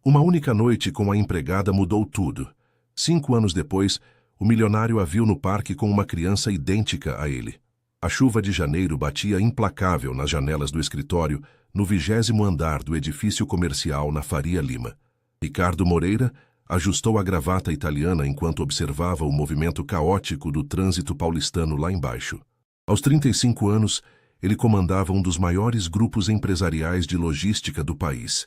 Uma única noite com a empregada mudou tudo. 5 anos depois, o milionário a viu no parque com uma criança idêntica a ele. A chuva de janeiro batia implacável nas janelas do escritório, no 20º andar do edifício comercial na Faria Lima. Ricardo Moreira ajustou a gravata italiana enquanto observava o movimento caótico do trânsito paulistano lá embaixo. Aos 35 anos, ele comandava um dos maiores grupos empresariais de logística do país,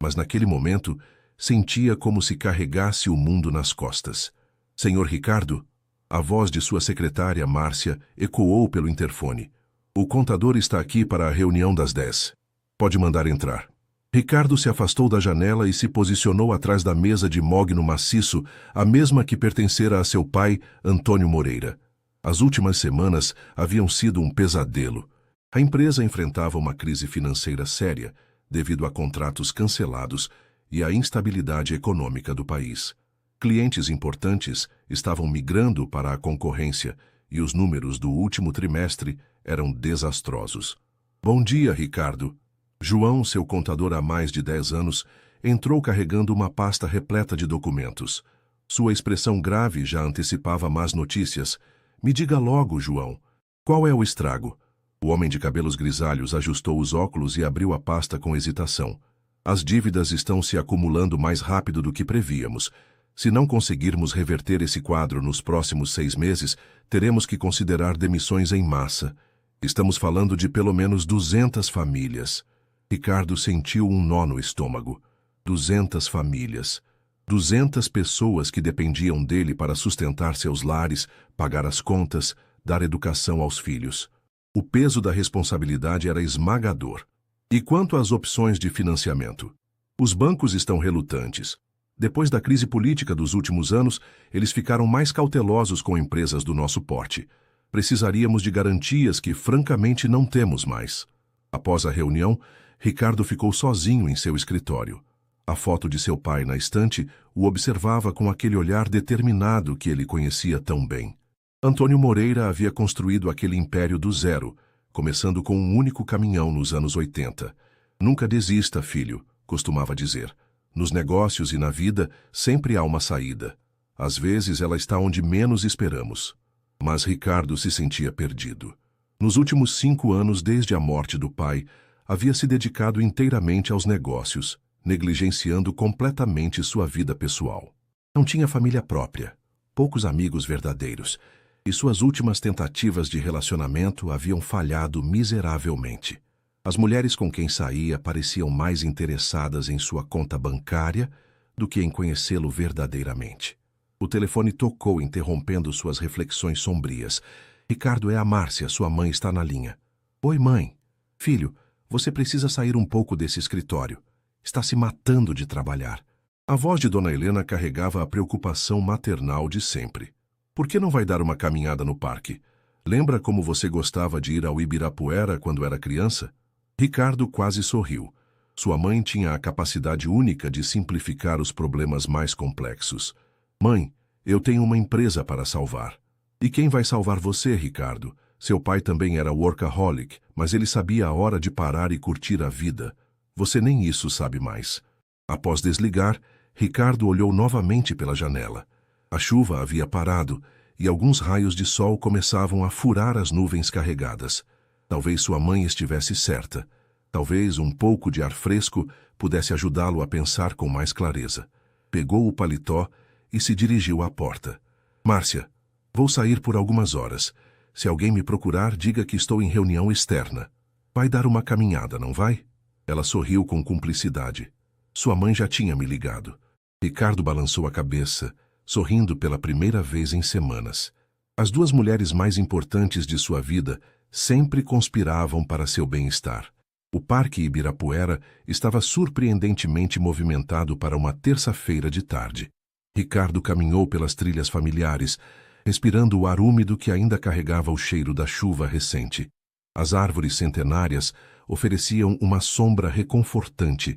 mas naquele momento sentia como se carregasse o mundo nas costas. Senhor Ricardo? A voz de sua secretária, Márcia, ecoou pelo interfone. O contador está aqui para a reunião das 10. Pode mandar entrar. Ricardo se afastou da janela e se posicionou atrás da mesa de mogno maciço, a mesma que pertencera a seu pai, Antônio Moreira. As últimas semanas haviam sido um pesadelo. A empresa enfrentava uma crise financeira séria, devido a contratos cancelados e à instabilidade econômica do país. Clientes importantes estavam migrando para a concorrência e os números do último trimestre eram desastrosos. Bom dia, Ricardo. João, seu contador há mais de 10 anos, entrou carregando uma pasta repleta de documentos. Sua expressão grave já antecipava más notícias. Me diga logo, João, qual é o estrago? O homem de cabelos grisalhos ajustou os óculos e abriu a pasta com hesitação. As dívidas estão se acumulando mais rápido do que prevíamos. Se não conseguirmos reverter esse quadro nos próximos 6 meses, teremos que considerar demissões em massa. Estamos falando de pelo menos 200 famílias. Ricardo sentiu um nó no estômago. 200 famílias. 200 pessoas que dependiam dele para sustentar seus lares, pagar as contas, dar educação aos filhos. O peso da responsabilidade era esmagador. E quanto às opções de financiamento? Os bancos estão relutantes. Depois da crise política dos últimos anos, eles ficaram mais cautelosos com empresas do nosso porte. Precisaríamos de garantias que, francamente, não temos mais. Após a reunião, Ricardo ficou sozinho em seu escritório. A foto de seu pai na estante o observava com aquele olhar determinado que ele conhecia tão bem. Antônio Moreira havia construído aquele império do zero, começando com um único caminhão nos anos 80. Nunca desista, filho, costumava dizer. Nos negócios e na vida, sempre há uma saída. Às vezes ela está onde menos esperamos. Mas Ricardo se sentia perdido. Nos últimos 5 anos, desde a morte do pai, havia se dedicado inteiramente aos negócios, negligenciando completamente sua vida pessoal. Não tinha família própria, poucos amigos verdadeiros, e suas últimas tentativas de relacionamento haviam falhado miseravelmente. As mulheres com quem saía pareciam mais interessadas em sua conta bancária do que em conhecê-lo verdadeiramente. O telefone tocou, interrompendo suas reflexões sombrias. Ricardo, é a Márcia, sua mãe está na linha. Oi, mãe. Filho, você precisa sair um pouco desse escritório. Está se matando de trabalhar. A voz de Dona Helena carregava a preocupação maternal de sempre. Por que não vai dar uma caminhada no parque? Lembra como você gostava de ir ao Ibirapuera quando era criança? Ricardo quase sorriu. Sua mãe tinha a capacidade única de simplificar os problemas mais complexos. Mãe, eu tenho uma empresa para salvar. E quem vai salvar você, Ricardo? Seu pai também era workaholic, mas ele sabia a hora de parar e curtir a vida. Você nem isso sabe mais. Após desligar, Ricardo olhou novamente pela janela. A chuva havia parado e alguns raios de sol começavam a furar as nuvens carregadas. Talvez sua mãe estivesse certa. Talvez um pouco de ar fresco pudesse ajudá-lo a pensar com mais clareza. Pegou o paletó e se dirigiu à porta. Márcia, vou sair por algumas horas. Se alguém me procurar, diga que estou em reunião externa. Vai dar uma caminhada, não vai? Ela sorriu com cumplicidade. Sua mãe já tinha me ligado. Ricardo balançou a cabeça, sorrindo pela primeira vez em semanas. As 2 mulheres mais importantes de sua vida sempre conspiravam para seu bem-estar. O Parque Ibirapuera estava surpreendentemente movimentado para uma terça-feira de tarde. Ricardo caminhou pelas trilhas familiares, respirando o ar úmido que ainda carregava o cheiro da chuva recente. As árvores centenárias ofereciam uma sombra reconfortante,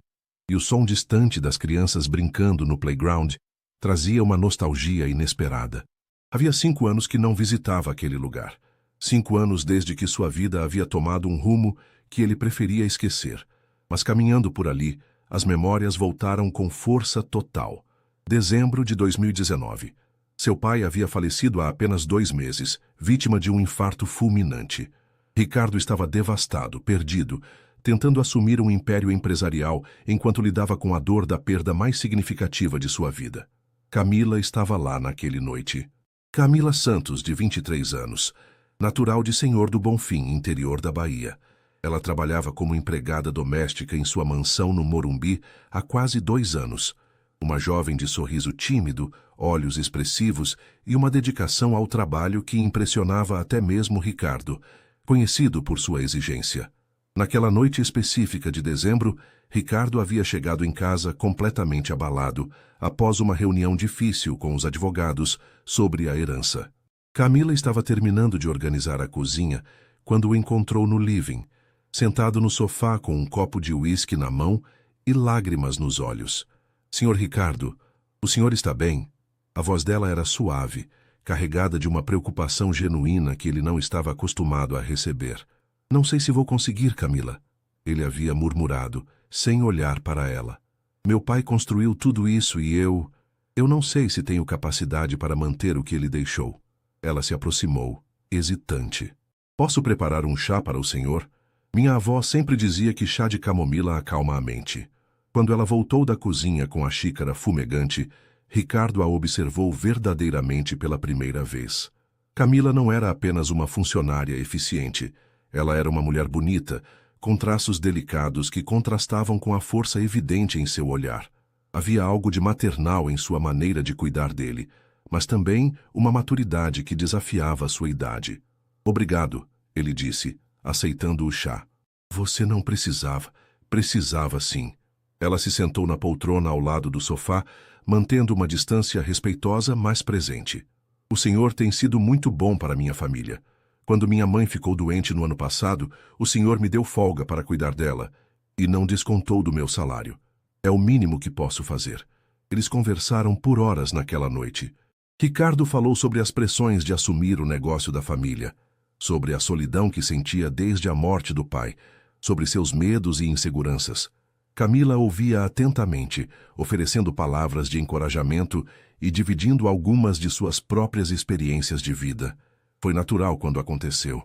e o som distante das crianças brincando no playground trazia uma nostalgia inesperada. Havia 5 anos que não visitava aquele lugar. 5 anos desde que sua vida havia tomado um rumo que ele preferia esquecer. Mas caminhando por ali, as memórias voltaram com força total. Dezembro de 2019. Seu pai havia falecido há apenas 2 meses, vítima de um infarto fulminante. Ricardo estava devastado, perdido, tentando assumir um império empresarial enquanto lidava com a dor da perda mais significativa de sua vida. Camila estava lá naquele noite. Camila Santos, de 23 anos, natural de Senhor do Bonfim, interior da Bahia. Ela trabalhava como empregada doméstica em sua mansão no Morumbi há quase 2 anos. Uma jovem de sorriso tímido, olhos expressivos e uma dedicação ao trabalho que impressionava até mesmo Ricardo, conhecido por sua exigência. Naquela noite específica de dezembro, Ricardo havia chegado em casa completamente abalado, após uma reunião difícil com os advogados sobre a herança. Camila estava terminando de organizar a cozinha quando o encontrou no living, sentado no sofá com um copo de uísque na mão e lágrimas nos olhos. Senhor Ricardo, o senhor está bem? A voz dela era suave, carregada de uma preocupação genuína que ele não estava acostumado a receber. Não sei se vou conseguir, Camila, ele havia murmurado, sem olhar para ela. Meu pai construiu tudo isso e eu não sei se tenho capacidade para manter o que ele deixou. Ela se aproximou, hesitante. Posso preparar um chá para o senhor? Minha avó sempre dizia que chá de camomila acalma a mente. Quando ela voltou da cozinha com a xícara fumegante, Ricardo a observou verdadeiramente pela primeira vez. Camila não era apenas uma funcionária eficiente. Ela era uma mulher bonita, com traços delicados que contrastavam com a força evidente em seu olhar. Havia algo de maternal em sua maneira de cuidar dele, mas também uma maturidade que desafiava a sua idade. Obrigado, ele disse, aceitando o chá. Você não precisava. Precisava sim. Ela se sentou na poltrona ao lado do sofá, mantendo uma distância respeitosa, mas presente. O senhor tem sido muito bom para minha família. Quando minha mãe ficou doente no ano passado, o senhor me deu folga para cuidar dela e não descontou do meu salário. É o mínimo que posso fazer. Eles conversaram por horas naquela noite. Ricardo falou sobre as pressões de assumir o negócio da família, sobre a solidão que sentia desde a morte do pai, sobre seus medos e inseguranças. Camila ouvia atentamente, oferecendo palavras de encorajamento e dividindo algumas de suas próprias experiências de vida. Foi natural quando aconteceu.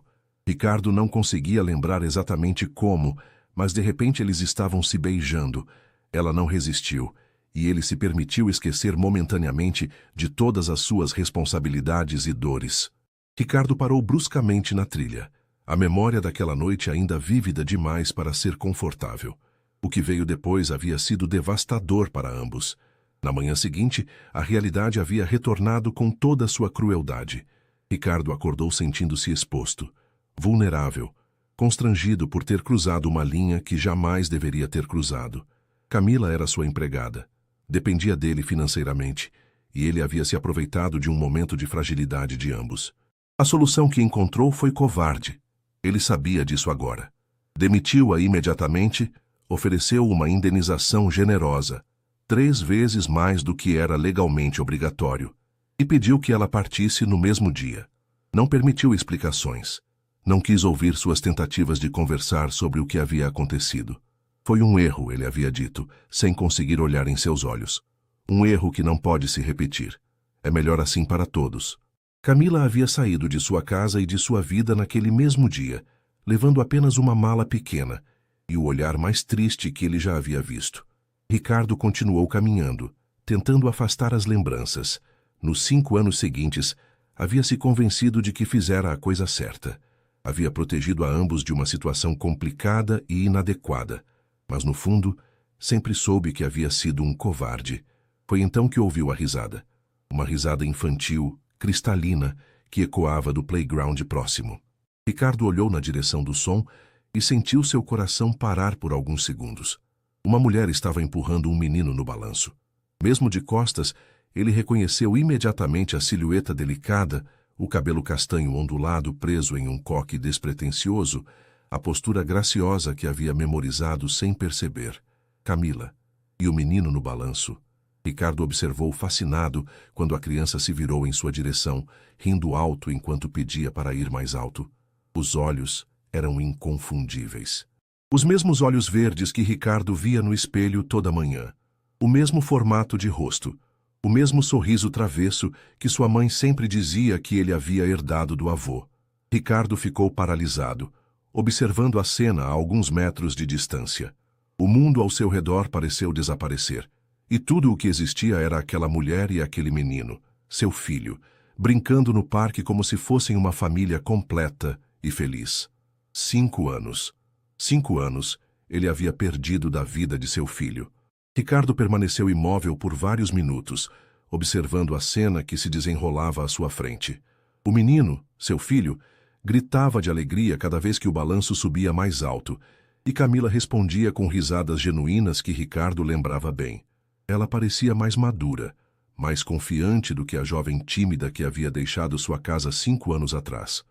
Ricardo não conseguia lembrar exatamente como, mas de repente eles estavam se beijando. Ela não resistiu, e ele se permitiu esquecer momentaneamente de todas as suas responsabilidades e dores. Ricardo parou bruscamente na trilha, a memória daquela noite ainda vívida demais para ser confortável. O que veio depois havia sido devastador para ambos. Na manhã seguinte, a realidade havia retornado com toda a sua crueldade. Ricardo acordou sentindo-se exposto, vulnerável, constrangido por ter cruzado uma linha que jamais deveria ter cruzado. Camila era sua empregada. Dependia dele financeiramente, e ele havia se aproveitado de um momento de fragilidade de ambos. A solução que encontrou foi covarde. Ele sabia disso agora. Demitiu-a imediatamente, ofereceu uma indenização generosa, 3 vezes mais do que era legalmente obrigatório, e pediu que ela partisse no mesmo dia. Não permitiu explicações. Não quis ouvir suas tentativas de conversar sobre o que havia acontecido. Foi um erro, ele havia dito, sem conseguir olhar em seus olhos. Um erro que não pode se repetir. É melhor assim para todos. Camila havia saído de sua casa e de sua vida naquele mesmo dia, levando apenas uma mala pequena, e o olhar mais triste que ele já havia visto. Ricardo continuou caminhando, tentando afastar as lembranças. Nos 5 anos seguintes, havia se convencido de que fizera a coisa certa. Havia protegido a ambos de uma situação complicada e inadequada, mas no fundo, sempre soube que havia sido um covarde. Foi então que ouviu a risada. Uma risada infantil, cristalina, que ecoava do playground próximo. Ricardo olhou na direção do som e sentiu seu coração parar por alguns segundos. Uma mulher estava empurrando um menino no balanço. Mesmo de costas, ele reconheceu imediatamente a silhueta delicada, o cabelo castanho ondulado preso em um coque despretensioso, a postura graciosa que havia memorizado sem perceber. Camila. E o menino no balanço. Ricardo observou fascinado quando a criança se virou em sua direção, rindo alto enquanto pedia para ir mais alto. Os olhos eram inconfundíveis. Os mesmos olhos verdes que Ricardo via no espelho toda manhã. O mesmo formato de rosto. O mesmo sorriso travesso que sua mãe sempre dizia que ele havia herdado do avô. Ricardo ficou paralisado, observando a cena a alguns metros de distância. O mundo ao seu redor pareceu desaparecer. E tudo o que existia era aquela mulher e aquele menino, seu filho, brincando no parque como se fossem uma família completa e feliz. 5 anos. 5 anos, ele havia perdido da vida de seu filho. Ricardo permaneceu imóvel por vários minutos, observando a cena que se desenrolava à sua frente. O menino, seu filho, gritava de alegria cada vez que o balanço subia mais alto, e Camila respondia com risadas genuínas que Ricardo lembrava bem. Ela parecia mais madura, mais confiante do que a jovem tímida que havia deixado sua casa 5 anos atrás.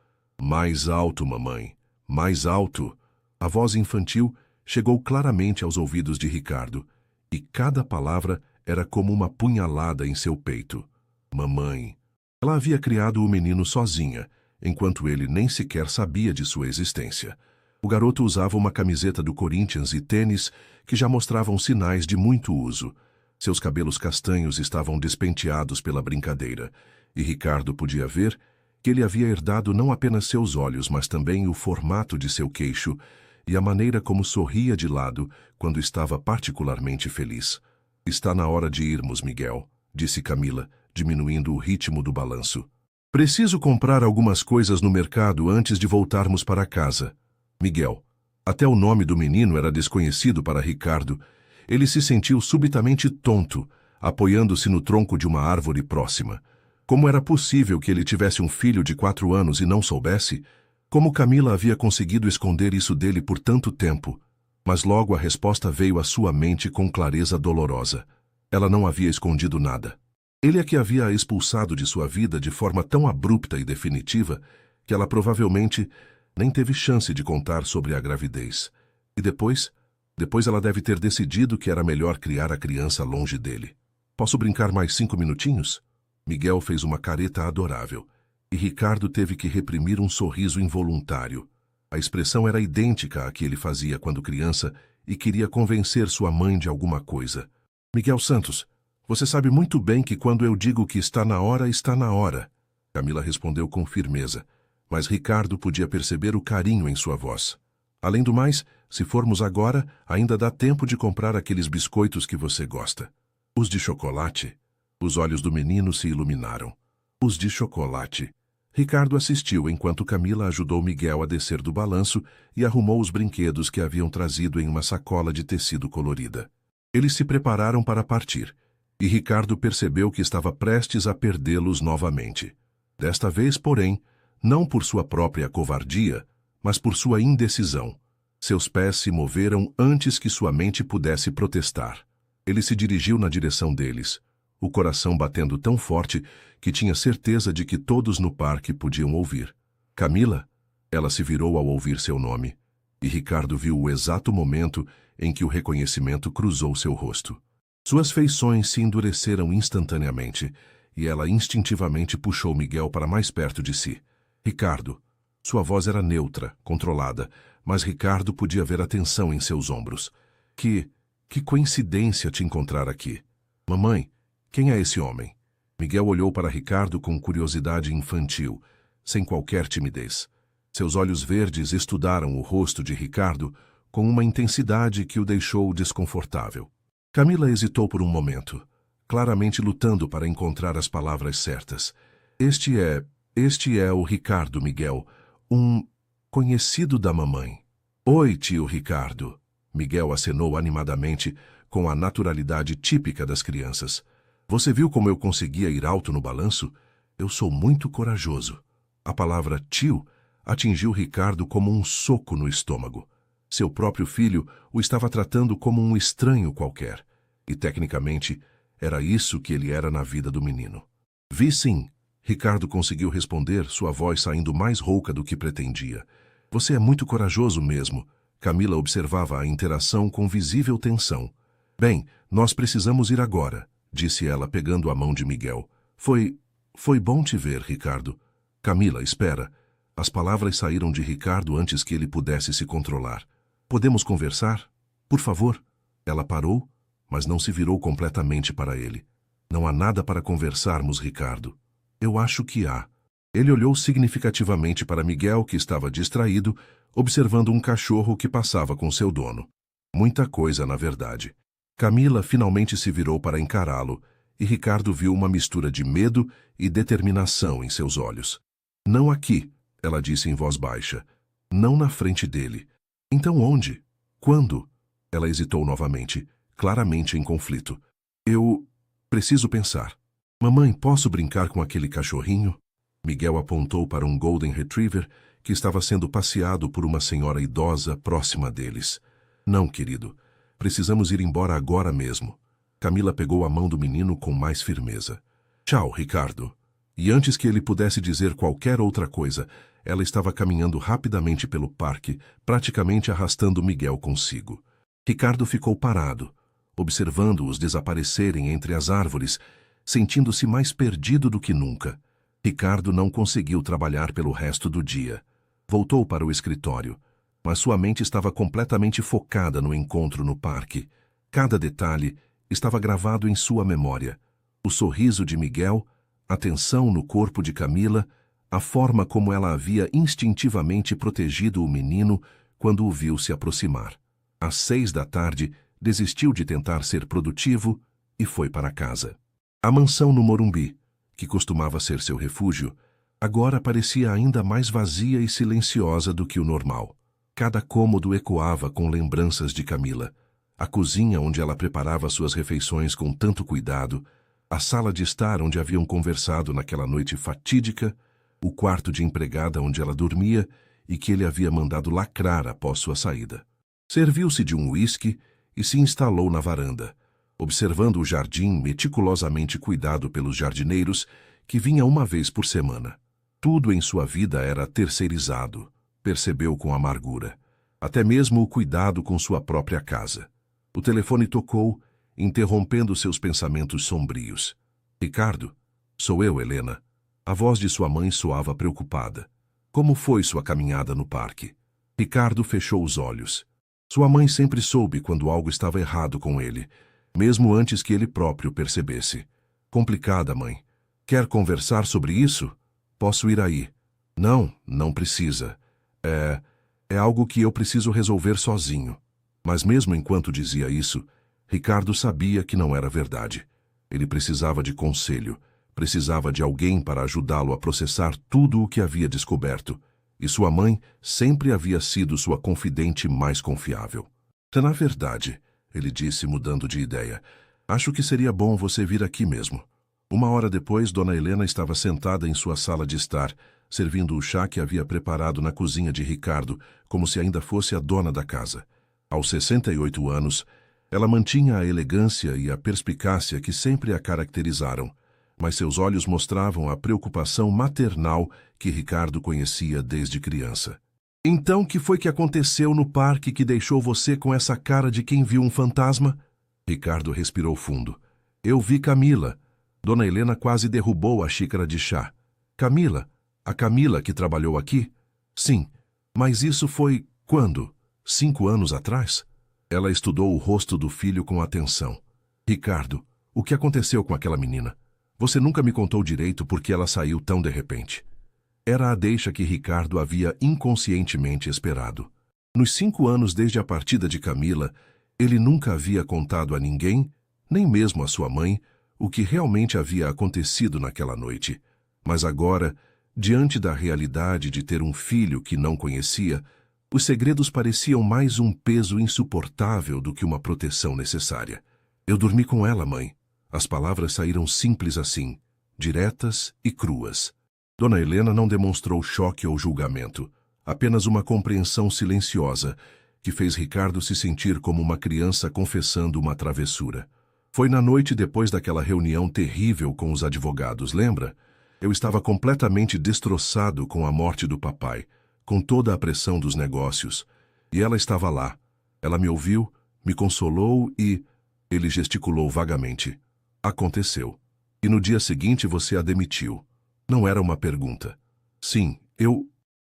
Mais alto, mamãe, mais alto. A voz infantil chegou claramente aos ouvidos de Ricardo, e cada palavra era como uma punhalada em seu peito. Mamãe. Ela havia criado o menino sozinha, enquanto ele nem sequer sabia de sua existência. O garoto usava uma camiseta do Corinthians e tênis que já mostravam sinais de muito uso. Seus cabelos castanhos estavam despenteados pela brincadeira, e Ricardo podia ver que ele havia herdado não apenas seus olhos, mas também o formato de seu queixo e a maneira como sorria de lado quando estava particularmente feliz. Está na hora de irmos, Miguel, disse Camila, diminuindo o ritmo do balanço. Preciso comprar algumas coisas no mercado antes de voltarmos para casa. Miguel. Até o nome do menino era desconhecido para Ricardo. Ele se sentiu subitamente tonto, apoiando-se no tronco de uma árvore próxima. Como era possível que ele tivesse um filho de 4 anos e não soubesse? Como Camila havia conseguido esconder isso dele por tanto tempo? Mas logo a resposta veio à sua mente com clareza dolorosa. Ela não havia escondido nada. Ele é que havia a expulsado de sua vida de forma tão abrupta e definitiva que ela provavelmente nem teve chance de contar sobre a gravidez. E depois ela deve ter decidido que era melhor criar a criança longe dele. Posso brincar mais 5 minutinhos? Miguel fez uma careta adorável, e Ricardo teve que reprimir um sorriso involuntário. A expressão era idêntica à que ele fazia quando criança e queria convencer sua mãe de alguma coisa. Miguel Santos, você sabe muito bem que quando eu digo que está na hora, está na hora. Camila respondeu com firmeza, mas Ricardo podia perceber o carinho em sua voz. Além do mais, se formos agora, ainda dá tempo de comprar aqueles biscoitos que você gosta. Os de chocolate? Os olhos do menino se iluminaram. Os de chocolate. Ricardo assistiu enquanto Camila ajudou Miguel a descer do balanço e arrumou os brinquedos que haviam trazido em uma sacola de tecido colorida. Eles se prepararam para partir, e Ricardo percebeu que estava prestes a perdê-los novamente. Desta vez, porém, não por sua própria covardia, mas por sua indecisão. Seus pés se moveram antes que sua mente pudesse protestar. Ele se dirigiu na direção deles, o coração batendo tão forte que tinha certeza de que todos no parque podiam ouvir. Camila? Ela se virou ao ouvir seu nome, e Ricardo viu o exato momento em que o reconhecimento cruzou seu rosto. Suas feições se endureceram instantaneamente, e ela instintivamente puxou Miguel para mais perto de si. Ricardo. Sua voz era neutra, controlada, mas Ricardo podia ver a tensão em seus ombros. Que coincidência te encontrar aqui. Mamãe, quem é esse homem? Miguel olhou para Ricardo com curiosidade infantil, sem qualquer timidez. Seus olhos verdes estudaram o rosto de Ricardo com uma intensidade que o deixou desconfortável. Camila hesitou por um momento, claramente lutando para encontrar as palavras certas. Este é o Ricardo, Miguel, um conhecido da mamãe. Oi, tio Ricardo. Miguel acenou animadamente, com a naturalidade típica das crianças. Você viu como eu conseguia ir alto no balanço? Eu sou muito corajoso. A palavra tio atingiu Ricardo como um soco no estômago. Seu próprio filho o estava tratando como um estranho qualquer. E, tecnicamente, era isso que ele era na vida do menino. Vi sim. Ricardo conseguiu responder, sua voz saindo mais rouca do que pretendia. Você é muito corajoso mesmo. Camila observava a interação com visível tensão. Bem, nós precisamos ir agora, disse ela pegando a mão de Miguel. Foi bom te ver, Ricardo. Camila, espera. As palavras saíram de Ricardo antes que ele pudesse se controlar. Podemos conversar? Por favor. Ela parou, mas não se virou completamente para ele. Não há nada para conversarmos, Ricardo. Eu acho que há. Ele olhou significativamente para Miguel, que estava distraído, observando um cachorro que passava com seu dono. Muita coisa, na verdade. Camila finalmente se virou para encará-lo, e Ricardo viu uma mistura de medo e determinação em seus olhos. Não aqui, ela disse em voz baixa. Não na frente dele. Então onde? Quando? Ela hesitou novamente, claramente em conflito. Eu preciso pensar. Mamãe, posso brincar com aquele cachorrinho? Miguel apontou para um Golden Retriever que estava sendo passeado por uma senhora idosa próxima deles. Não, querido. Precisamos ir embora agora mesmo. Camila pegou a mão do menino com mais firmeza. Tchau, Ricardo. E antes que ele pudesse dizer qualquer outra coisa, ela estava caminhando rapidamente pelo parque, praticamente arrastando Miguel consigo. Ricardo ficou parado, observando-os desaparecerem entre as árvores, sentindo-se mais perdido do que nunca. Ricardo não conseguiu trabalhar pelo resto do dia. Voltou para o escritório, mas sua mente estava completamente focada no encontro no parque. Cada detalhe estava gravado em sua memória. O sorriso de Miguel, a tensão no corpo de Camila, a forma como ela havia instintivamente protegido o menino quando o viu se aproximar. Às 6 da tarde, desistiu de tentar ser produtivo e foi para casa. A mansão no Morumbi, que costumava ser seu refúgio, agora parecia ainda mais vazia e silenciosa do que o normal. Cada cômodo ecoava com lembranças de Camila. A cozinha onde ela preparava suas refeições com tanto cuidado, a sala de estar onde haviam conversado naquela noite fatídica, o quarto de empregada onde ela dormia e que ele havia mandado lacrar após sua saída. Serviu-se de um uísque e se instalou na varanda, observando o jardim meticulosamente cuidado pelos jardineiros, que vinha uma vez por semana. Tudo em sua vida era terceirizado, percebeu com amargura. Até mesmo o cuidado com sua própria casa. O telefone tocou, interrompendo seus pensamentos sombrios. Ricardo, sou eu, Helena. A voz de sua mãe soava preocupada. Como foi sua caminhada no parque? Ricardo fechou os olhos. Sua mãe sempre soube quando algo estava errado com ele, mesmo antes que ele próprio percebesse. Complicada, mãe. Quer conversar sobre isso? Posso ir aí. Não, não precisa. É algo que eu preciso resolver sozinho. Mas mesmo enquanto dizia isso, Ricardo sabia que não era verdade. Ele precisava de conselho, precisava de alguém para ajudá-lo a processar tudo o que havia descoberto, e sua mãe sempre havia sido sua confidente mais confiável. Na verdade, ele disse, mudando de ideia, acho que seria bom você vir aqui mesmo. Uma hora depois, Dona Helena estava sentada em sua sala de estar, servindo o chá que havia preparado na cozinha de Ricardo, como se ainda fosse a dona da casa. Aos 68 anos, ela mantinha a elegância e a perspicácia que sempre a caracterizaram, mas seus olhos mostravam a preocupação maternal que Ricardo conhecia desde criança. Então, que foi que aconteceu no parque que deixou você com essa cara de quem viu um fantasma? Ricardo respirou fundo. Eu vi Camila. Dona Helena quase derrubou a xícara de chá. Camila? A Camila que trabalhou aqui? Sim, mas isso foi quando? 5 anos atrás? Ela estudou o rosto do filho com atenção. Ricardo, o que aconteceu com aquela menina? Você nunca me contou direito por que ela saiu tão de repente. Era a deixa que Ricardo havia inconscientemente esperado. Nos 5 anos desde a partida de Camila, ele nunca havia contado a ninguém, nem mesmo a sua mãe, o que realmente havia acontecido naquela noite. Mas agora, diante da realidade de ter um filho que não conhecia, os segredos pareciam mais um peso insuportável do que uma proteção necessária. Eu dormi com ela, mãe. As palavras saíram simples assim, diretas e cruas. Dona Helena não demonstrou choque ou julgamento, apenas uma compreensão silenciosa que fez Ricardo se sentir como uma criança confessando uma travessura. Foi na noite depois daquela reunião terrível com os advogados, lembra? Eu estava completamente destroçado com a morte do papai, com toda a pressão dos negócios. E ela estava lá. Ela me ouviu, me consolou e... Ele gesticulou vagamente. Aconteceu. E no dia seguinte você a demitiu. Não era uma pergunta. Sim, eu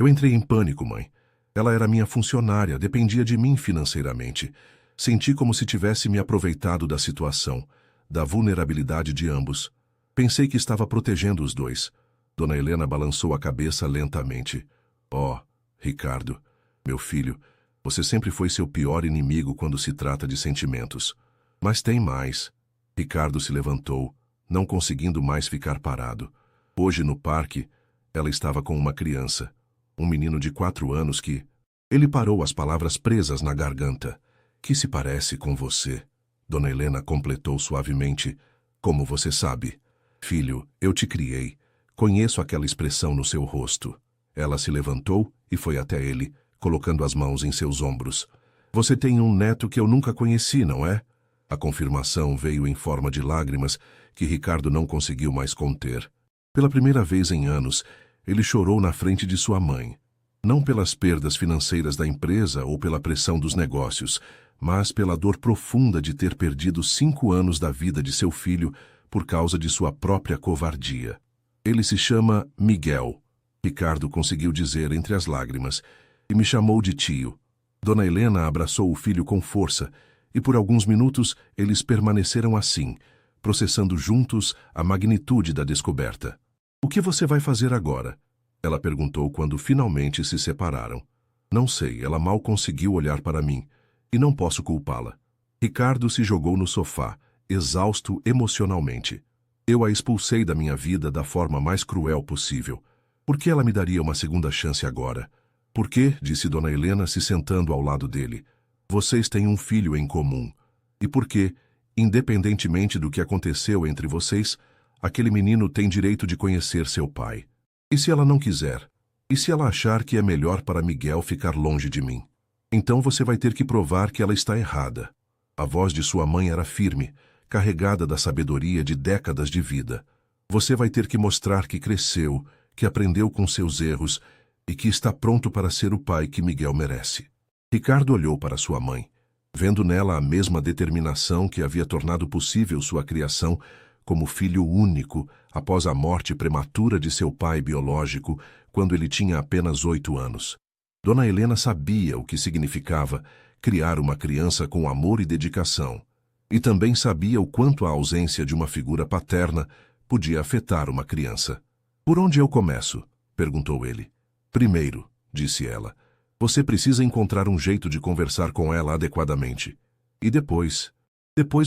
entrei em pânico, mãe. Ela era minha funcionária, dependia de mim financeiramente. Senti como se tivesse me aproveitado da situação, da vulnerabilidade de ambos. Pensei que estava protegendo os dois. Dona Helena balançou a cabeça lentamente. Oh, Ricardo, meu filho, você sempre foi seu pior inimigo quando se trata de sentimentos. Mas tem mais. Ricardo se levantou, não conseguindo mais ficar parado. Hoje, no parque, ela estava com uma criança, um menino de 4 anos que... Ele parou, as palavras presas na garganta. Que se parece com você? Dona Helena completou suavemente. Como você sabe? Filho, eu te criei. Conheço aquela expressão no seu rosto. Ela se levantou e foi até ele, colocando as mãos em seus ombros. Você tem um neto que eu nunca conheci, não é? A confirmação veio em forma de lágrimas que Ricardo não conseguiu mais conter. Pela primeira vez em anos, ele chorou na frente de sua mãe. Não pelas perdas financeiras da empresa ou pela pressão dos negócios, mas pela dor profunda de ter perdido 5 anos da vida de seu filho por causa de sua própria covardia. Ele se chama Miguel, Ricardo conseguiu dizer entre as lágrimas, e me chamou de tio. Dona Helena abraçou o filho com força, e por alguns minutos eles permaneceram assim, processando juntos a magnitude da descoberta. O que você vai fazer agora? Ela perguntou quando finalmente se separaram. Não sei, ela mal conseguiu olhar para mim, e não posso culpá-la. Ricardo se jogou no sofá, exausto emocionalmente. Eu a expulsei da minha vida da forma mais cruel possível. Por que ela me daria uma segunda chance agora? Por quê? Disse Dona Helena se sentando ao lado dele. Vocês têm um filho em comum. E por quê, independentemente do que aconteceu entre vocês, aquele menino tem direito de conhecer seu pai. E se ela não quiser? E se ela achar que é melhor para Miguel ficar longe de mim? Então você vai ter que provar que ela está errada. A voz de sua mãe era firme, carregada da sabedoria de décadas de vida. Você vai ter que mostrar que cresceu, que aprendeu com seus erros e que está pronto para ser o pai que Miguel merece. Ricardo olhou para sua mãe, vendo nela a mesma determinação que havia tornado possível sua criação como filho único após a morte prematura de seu pai biológico quando ele tinha apenas 8 anos. Dona Helena sabia o que significava criar uma criança com amor e dedicação, e também sabia o quanto a ausência de uma figura paterna podia afetar uma criança. Por onde eu começo? Perguntou ele. Primeiro, disse ela, você precisa encontrar um jeito de conversar com ela adequadamente. E depois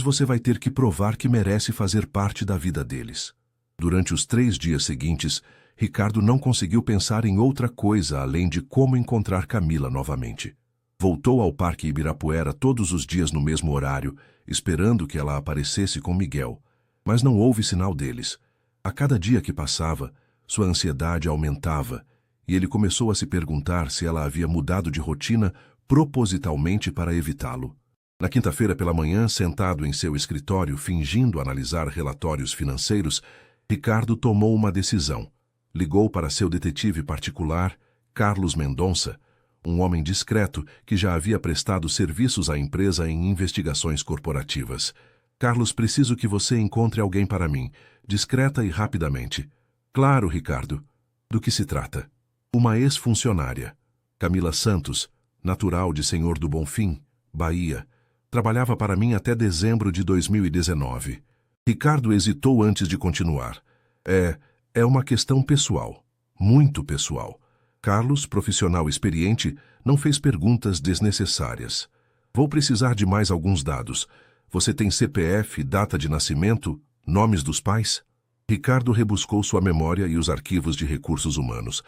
você vai ter que provar que merece fazer parte da vida deles. Durante os 3 dias seguintes, Ricardo não conseguiu pensar em outra coisa além de como encontrar Camila novamente. Voltou ao Parque Ibirapuera todos os dias no mesmo horário, esperando que ela aparecesse com Miguel. Mas não houve sinal deles. A cada dia que passava, sua ansiedade aumentava, e ele começou a se perguntar se ela havia mudado de rotina propositalmente para evitá-lo. Na quinta-feira pela manhã, sentado em seu escritório fingindo analisar relatórios financeiros, Ricardo tomou uma decisão. Ligou para seu detetive particular, Carlos Mendonça, um homem discreto que já havia prestado serviços à empresa em investigações corporativas. Carlos, preciso que você encontre alguém para mim, discreta e rapidamente. Claro, Ricardo. Do que se trata? Uma ex-funcionária, Camila Santos, natural de Senhor do Bonfim, Bahia, trabalhava para mim até dezembro de 2019. Ricardo hesitou antes de continuar. É uma questão pessoal, muito pessoal. Carlos, profissional experiente, não fez perguntas desnecessárias. Vou precisar de mais alguns dados. Você tem CPF, data de nascimento, nomes dos pais? Ricardo rebuscou sua memória e os arquivos de recursos humanos.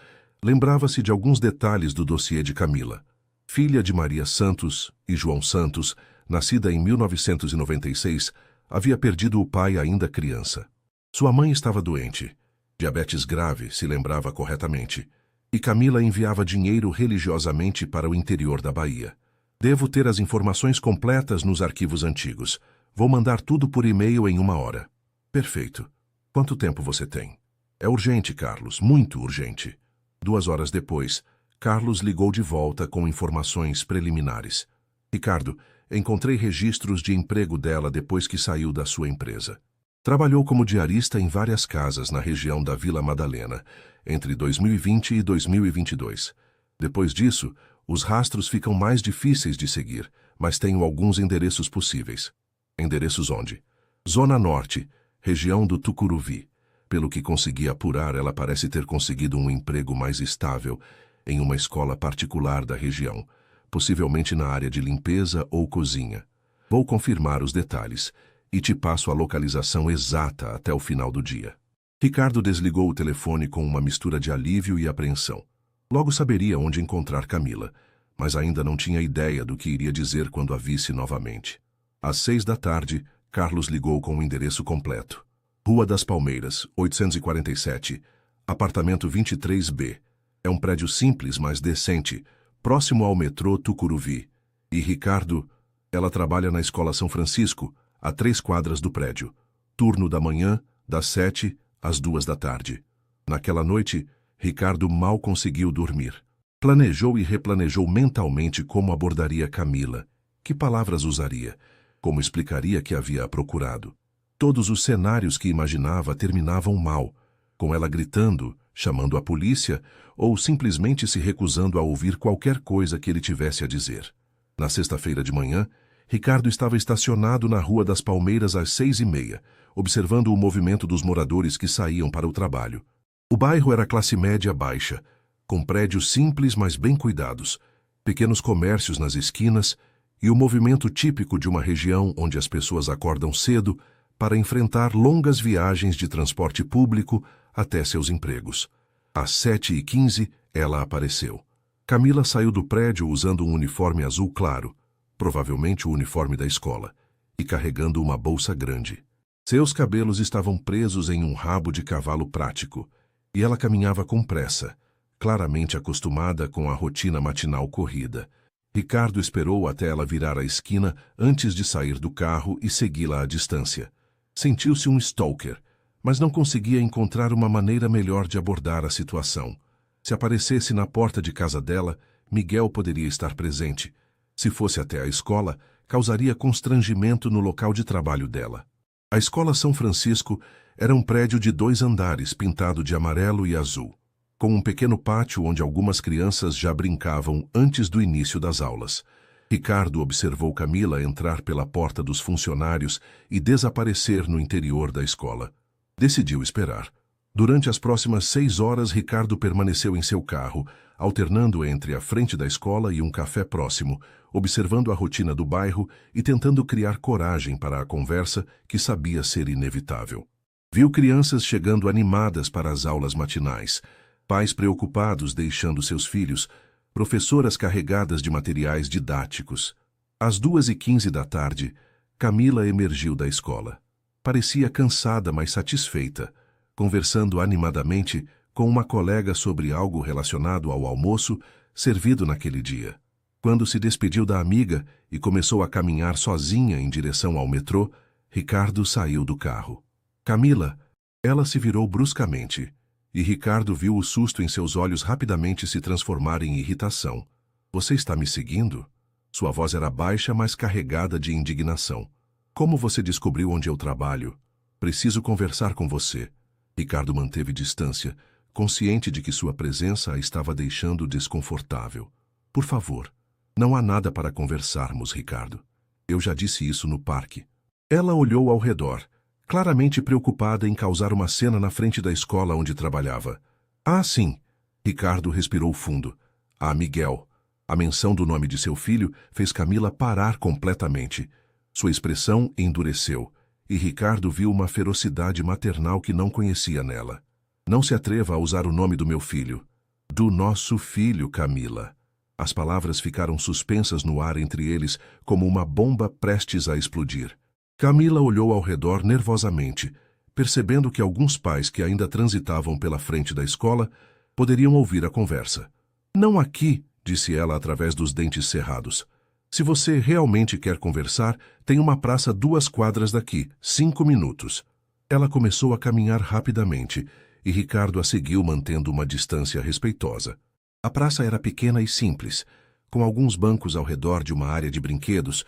Lembrava-se de alguns detalhes do dossiê de Camila. Filha de Maria Santos e João Santos, nascida em 1996, havia perdido o pai ainda criança. Sua mãe estava doente, diabetes grave, se lembrava corretamente, e Camila enviava dinheiro religiosamente para o interior da Bahia. Devo ter as informações completas nos arquivos antigos. Vou mandar tudo por e-mail em 1 hora. Perfeito. Quanto tempo você tem? É urgente, Carlos, muito urgente. 2 horas depois, Carlos ligou de volta com informações preliminares. Ricardo, encontrei registros de emprego dela depois que saiu da sua empresa. Trabalhou como diarista em várias casas na região da Vila Madalena, entre 2020 e 2022. Depois disso, Os rastros ficam mais difíceis de seguir, mas tenho alguns endereços possíveis. Endereços onde? Zona Norte, região do Tucuruvi. Pelo que consegui apurar, ela parece ter conseguido um emprego mais estável em uma escola particular da região, possivelmente na área de limpeza ou cozinha. Vou confirmar os detalhes e te passo a localização exata até o final do dia. Ricardo desligou o telefone com uma mistura de alívio e apreensão. Logo saberia onde encontrar Camila, mas ainda não tinha ideia do que iria dizer quando a visse novamente. Às 6 da tarde, Carlos ligou com o endereço completo. Rua das Palmeiras, 847, apartamento 23B. É um prédio simples, mas decente, próximo ao metrô Tucuruvi. E Ricardo, ela trabalha na Escola São Francisco, a 3 quadras do prédio. Turno da manhã, das 7 às 2 da tarde. Naquela noite, Ricardo mal conseguiu dormir. Planejou e replanejou mentalmente como abordaria Camila, que palavras usaria, como explicaria que havia procurado. Todos os cenários que imaginava terminavam mal, com ela gritando, chamando a polícia ou simplesmente se recusando a ouvir qualquer coisa que ele tivesse a dizer. Na sexta-feira de manhã, Ricardo estava estacionado na Rua das Palmeiras às 6h30, observando o movimento dos moradores que saíam para o trabalho. O bairro era classe média baixa, com prédios simples mas bem cuidados, pequenos comércios nas esquinas e o movimento típico de uma região onde as pessoas acordam cedo para enfrentar longas viagens de transporte público até seus empregos. Às 7h15, ela apareceu. Camila saiu do prédio usando um uniforme azul claro, provavelmente o uniforme da escola, e carregando uma bolsa grande. Seus cabelos estavam presos em um rabo de cavalo prático, e ela caminhava com pressa, claramente acostumada com a rotina matinal corrida. Ricardo esperou até ela virar a esquina antes de sair do carro e segui-la à distância. Sentiu-se um stalker, mas não conseguia encontrar uma maneira melhor de abordar a situação. Se aparecesse na porta de casa dela, Miguel poderia estar presente. Se fosse até a escola, causaria constrangimento no local de trabalho dela. A Escola São Francisco era um prédio de 2 andares pintado de amarelo e azul, com um pequeno pátio onde algumas crianças já brincavam antes do início das aulas. Ricardo observou Camila entrar pela porta dos funcionários e desaparecer no interior da escola. Decidiu esperar. Durante as próximas 6 horas, Ricardo permaneceu em seu carro, alternando entre a frente da escola e um café próximo, observando a rotina do bairro e tentando criar coragem para a conversa que sabia ser inevitável. Viu crianças chegando animadas para as aulas matinais, pais preocupados deixando seus filhos, professoras carregadas de materiais didáticos. Às 2h15 da tarde, Camila emergiu da escola. Parecia cansada, mas satisfeita, conversando animadamente com uma colega sobre algo relacionado ao almoço servido naquele dia. Quando se despediu da amiga e começou a caminhar sozinha em direção ao metrô, Ricardo saiu do carro. Camila, ela se virou bruscamente, e Ricardo viu o susto em seus olhos rapidamente se transformar em irritação. Você está me seguindo? Sua voz era baixa, mas carregada de indignação. Como você descobriu onde eu trabalho? Preciso conversar com você. Ricardo manteve distância, consciente de que sua presença a estava deixando desconfortável. Por favor, não há nada para conversarmos, Ricardo. Eu já disse isso no parque. Ela olhou ao redor, claramente preocupada em causar uma cena na frente da escola onde trabalhava. Ah, sim. Ricardo respirou fundo. Ah, Miguel. A menção do nome de seu filho fez Camila parar completamente. Sua expressão endureceu, e Ricardo viu uma ferocidade maternal que não conhecia nela. Não se atreva a usar o nome do meu filho. Do nosso filho, Camila. As palavras ficaram suspensas no ar entre eles, como uma bomba prestes a explodir. Camila olhou ao redor nervosamente, percebendo que alguns pais que ainda transitavam pela frente da escola poderiam ouvir a conversa. Não aqui, disse ela através dos dentes cerrados. Se você realmente quer conversar, tem uma praça 2 quadras daqui, 5 minutos. Ela começou a caminhar rapidamente, e Ricardo a seguiu mantendo uma distância respeitosa. A praça era pequena e simples, com alguns bancos ao redor de uma área de brinquedos,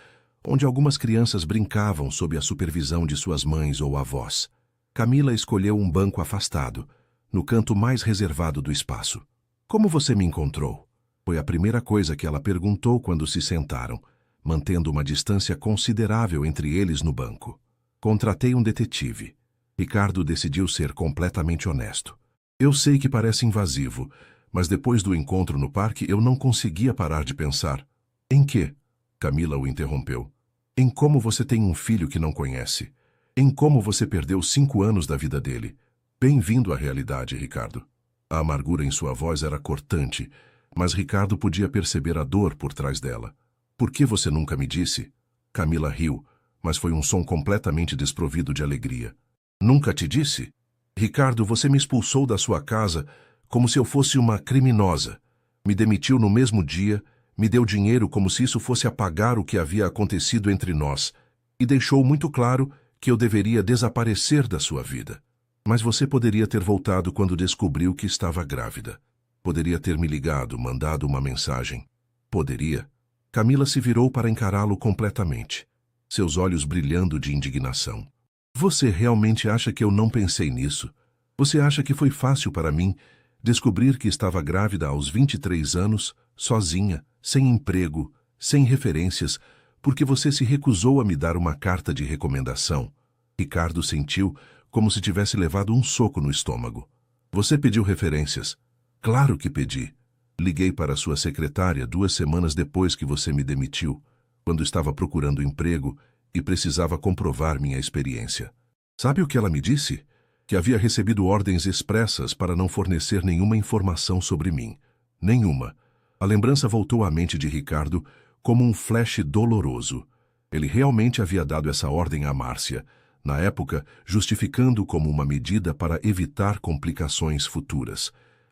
onde algumas crianças brincavam sob a supervisão de suas mães ou avós. Camila escolheu um banco afastado, no canto mais reservado do espaço. Como você me encontrou? Foi a primeira coisa que ela perguntou quando se sentaram, mantendo uma distância considerável entre eles no banco. Contratei um detetive. Ricardo decidiu ser completamente honesto. Eu sei que parece invasivo, mas depois do encontro no parque eu não conseguia parar de pensar. Em quê? Camila o interrompeu. Em como você tem um filho que não conhece. Em como você perdeu 5 anos da vida dele. Bem-vindo à realidade, Ricardo. A amargura em sua voz era cortante, mas Ricardo podia perceber a dor por trás dela. Por que você nunca me disse? Camila riu, mas foi um som completamente desprovido de alegria. Nunca te disse? Ricardo, você me expulsou da sua casa como se eu fosse uma criminosa. Me demitiu no mesmo dia, me deu dinheiro como se isso fosse apagar o que havia acontecido entre nós, e deixou muito claro que eu deveria desaparecer da sua vida. Mas você poderia ter voltado quando descobriu que estava grávida. Poderia ter me ligado, mandado uma mensagem. Poderia. Camila se virou para encará-lo completamente, seus olhos brilhando de indignação. Você realmente acha que eu não pensei nisso? Você acha que foi fácil para mim descobrir que estava grávida aos 23 anos, sozinha, sem emprego, sem referências, porque você se recusou a me dar uma carta de recomendação? Ricardo sentiu como se tivesse levado um soco no estômago. Você pediu referências? Claro que pedi. Liguei para sua secretária 2 semanas depois que você me demitiu, quando estava procurando emprego e precisava comprovar minha experiência. Sabe o que ela me disse? Que havia recebido ordens expressas para não fornecer nenhuma informação sobre mim. Nenhuma. A lembrança voltou à mente de Ricardo como um flash doloroso. Ele realmente havia dado essa ordem a Márcia, na época justificando como uma medida para evitar complicações futuras.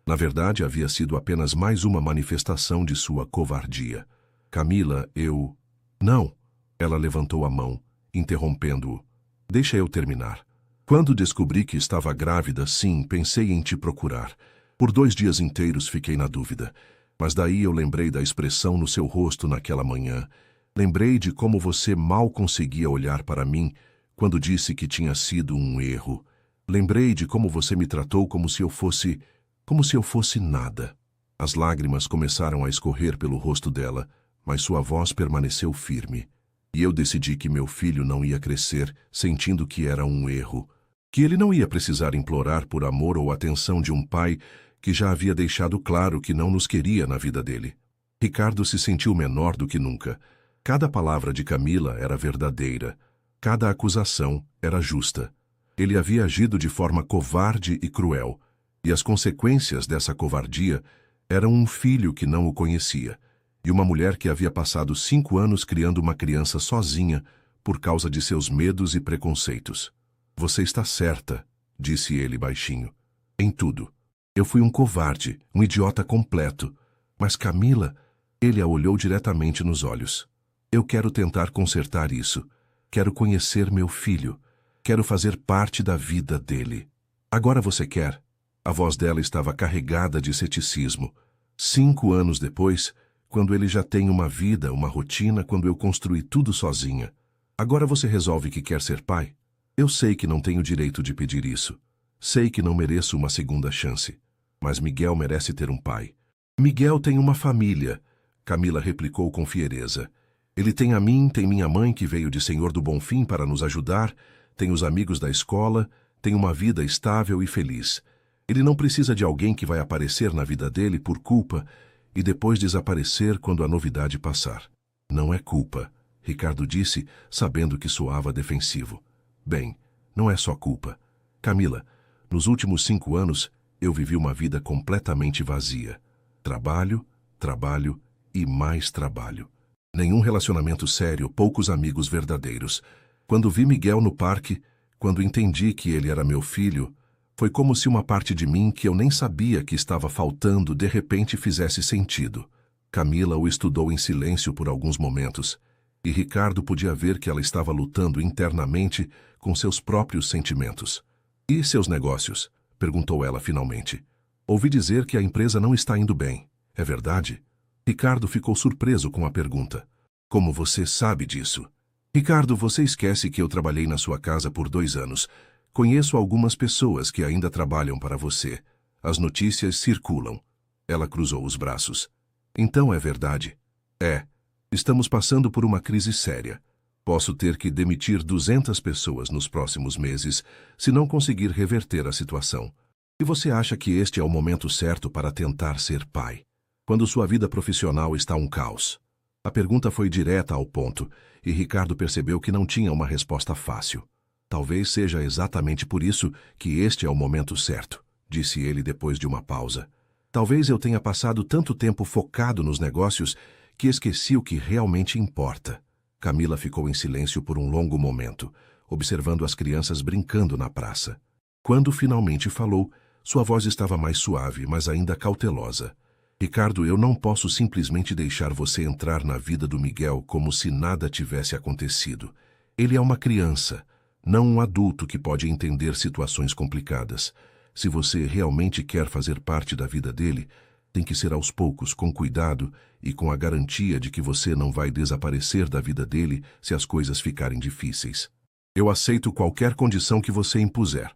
Na verdade, havia sido apenas mais uma manifestação de sua covardia. Camila, eu... Não. Ela levantou a mão, interrompendo-o. Deixa eu terminar. Quando descobri que estava grávida, sim, pensei em te procurar. Por 2 dias inteiros fiquei na dúvida. Mas daí eu lembrei da expressão no seu rosto naquela manhã. Lembrei de como você mal conseguia olhar para mim quando disse que tinha sido um erro. Lembrei de como você me tratou como se eu fosse nada. As lágrimas começaram a escorrer pelo rosto dela, mas sua voz permaneceu firme. E eu decidi que meu filho não ia crescer sentindo que era um erro, que ele não ia precisar implorar por amor ou atenção de um pai que já havia deixado claro que não nos queria na vida dele. Ricardo se sentiu menor do que nunca. Cada palavra de Camila era verdadeira. Cada acusação era justa. Ele havia agido de forma covarde e cruel, e as consequências dessa covardia eram um filho que não o conhecia, e uma mulher que havia passado 5 anos criando uma criança sozinha por causa de seus medos e preconceitos. Você está certa, disse ele baixinho. Em tudo. Eu fui um covarde, um idiota completo. Mas Camila, ele a olhou diretamente nos olhos. Eu quero tentar consertar isso. Quero conhecer meu filho. Quero fazer parte da vida dele. Agora você quer? A voz dela estava carregada de ceticismo. 5 anos depois, quando ele já tem uma vida, uma rotina, quando eu construí tudo sozinha. Agora você resolve que quer ser pai? Eu sei que não tenho direito de pedir isso. Sei que não mereço uma segunda chance. Mas Miguel merece ter um pai. Miguel tem uma família, Camila replicou com fiereza. Ele tem a mim, tem minha mãe que veio de Senhor do Bonfim para nos ajudar, tem os amigos da escola, tem uma vida estável e feliz. Ele não precisa de alguém que vai aparecer na vida dele por culpa e depois desaparecer quando a novidade passar. Não é culpa, Ricardo disse, sabendo que soava defensivo. Bem, não é só culpa. Camila, nos últimos 5 anos, eu vivi uma vida completamente vazia. Trabalho, trabalho e mais trabalho. Nenhum relacionamento sério, poucos amigos verdadeiros. Quando vi Miguel no parque, quando entendi que ele era meu filho, foi como se uma parte de mim que eu nem sabia que estava faltando de repente fizesse sentido. Camila o estudou em silêncio por alguns momentos, e Ricardo podia ver que ela estava lutando internamente com seus próprios sentimentos. E seus negócios? Perguntou ela finalmente. Ouvi dizer que a empresa não está indo bem. É verdade? Ricardo ficou surpreso com a pergunta. Como você sabe disso? Ricardo, você esquece que eu trabalhei na sua casa por 2 anos. Conheço algumas pessoas que ainda trabalham para você. As notícias circulam. Ela cruzou os braços. Então é verdade. É. Estamos passando por uma crise séria. Posso ter que demitir 200 pessoas nos próximos meses se não conseguir reverter a situação. E você acha que este é o momento certo para tentar ser pai, quando sua vida profissional está um caos? A pergunta foi direta ao ponto, e Ricardo percebeu que não tinha uma resposta fácil. Talvez seja exatamente por isso que este é o momento certo, disse ele depois de uma pausa. Talvez eu tenha passado tanto tempo focado nos negócios que esqueci o que realmente importa. Camila ficou em silêncio por um longo momento, observando as crianças brincando na praça. Quando finalmente falou, sua voz estava mais suave, mas ainda cautelosa. Ricardo, eu não posso simplesmente deixar você entrar na vida do Miguel como se nada tivesse acontecido. Ele é uma criança, não um adulto que pode entender situações complicadas. Se você realmente quer fazer parte da vida dele, tem que ser aos poucos, com cuidado e com a garantia de que você não vai desaparecer da vida dele se as coisas ficarem difíceis. Eu aceito qualquer condição que você impuser,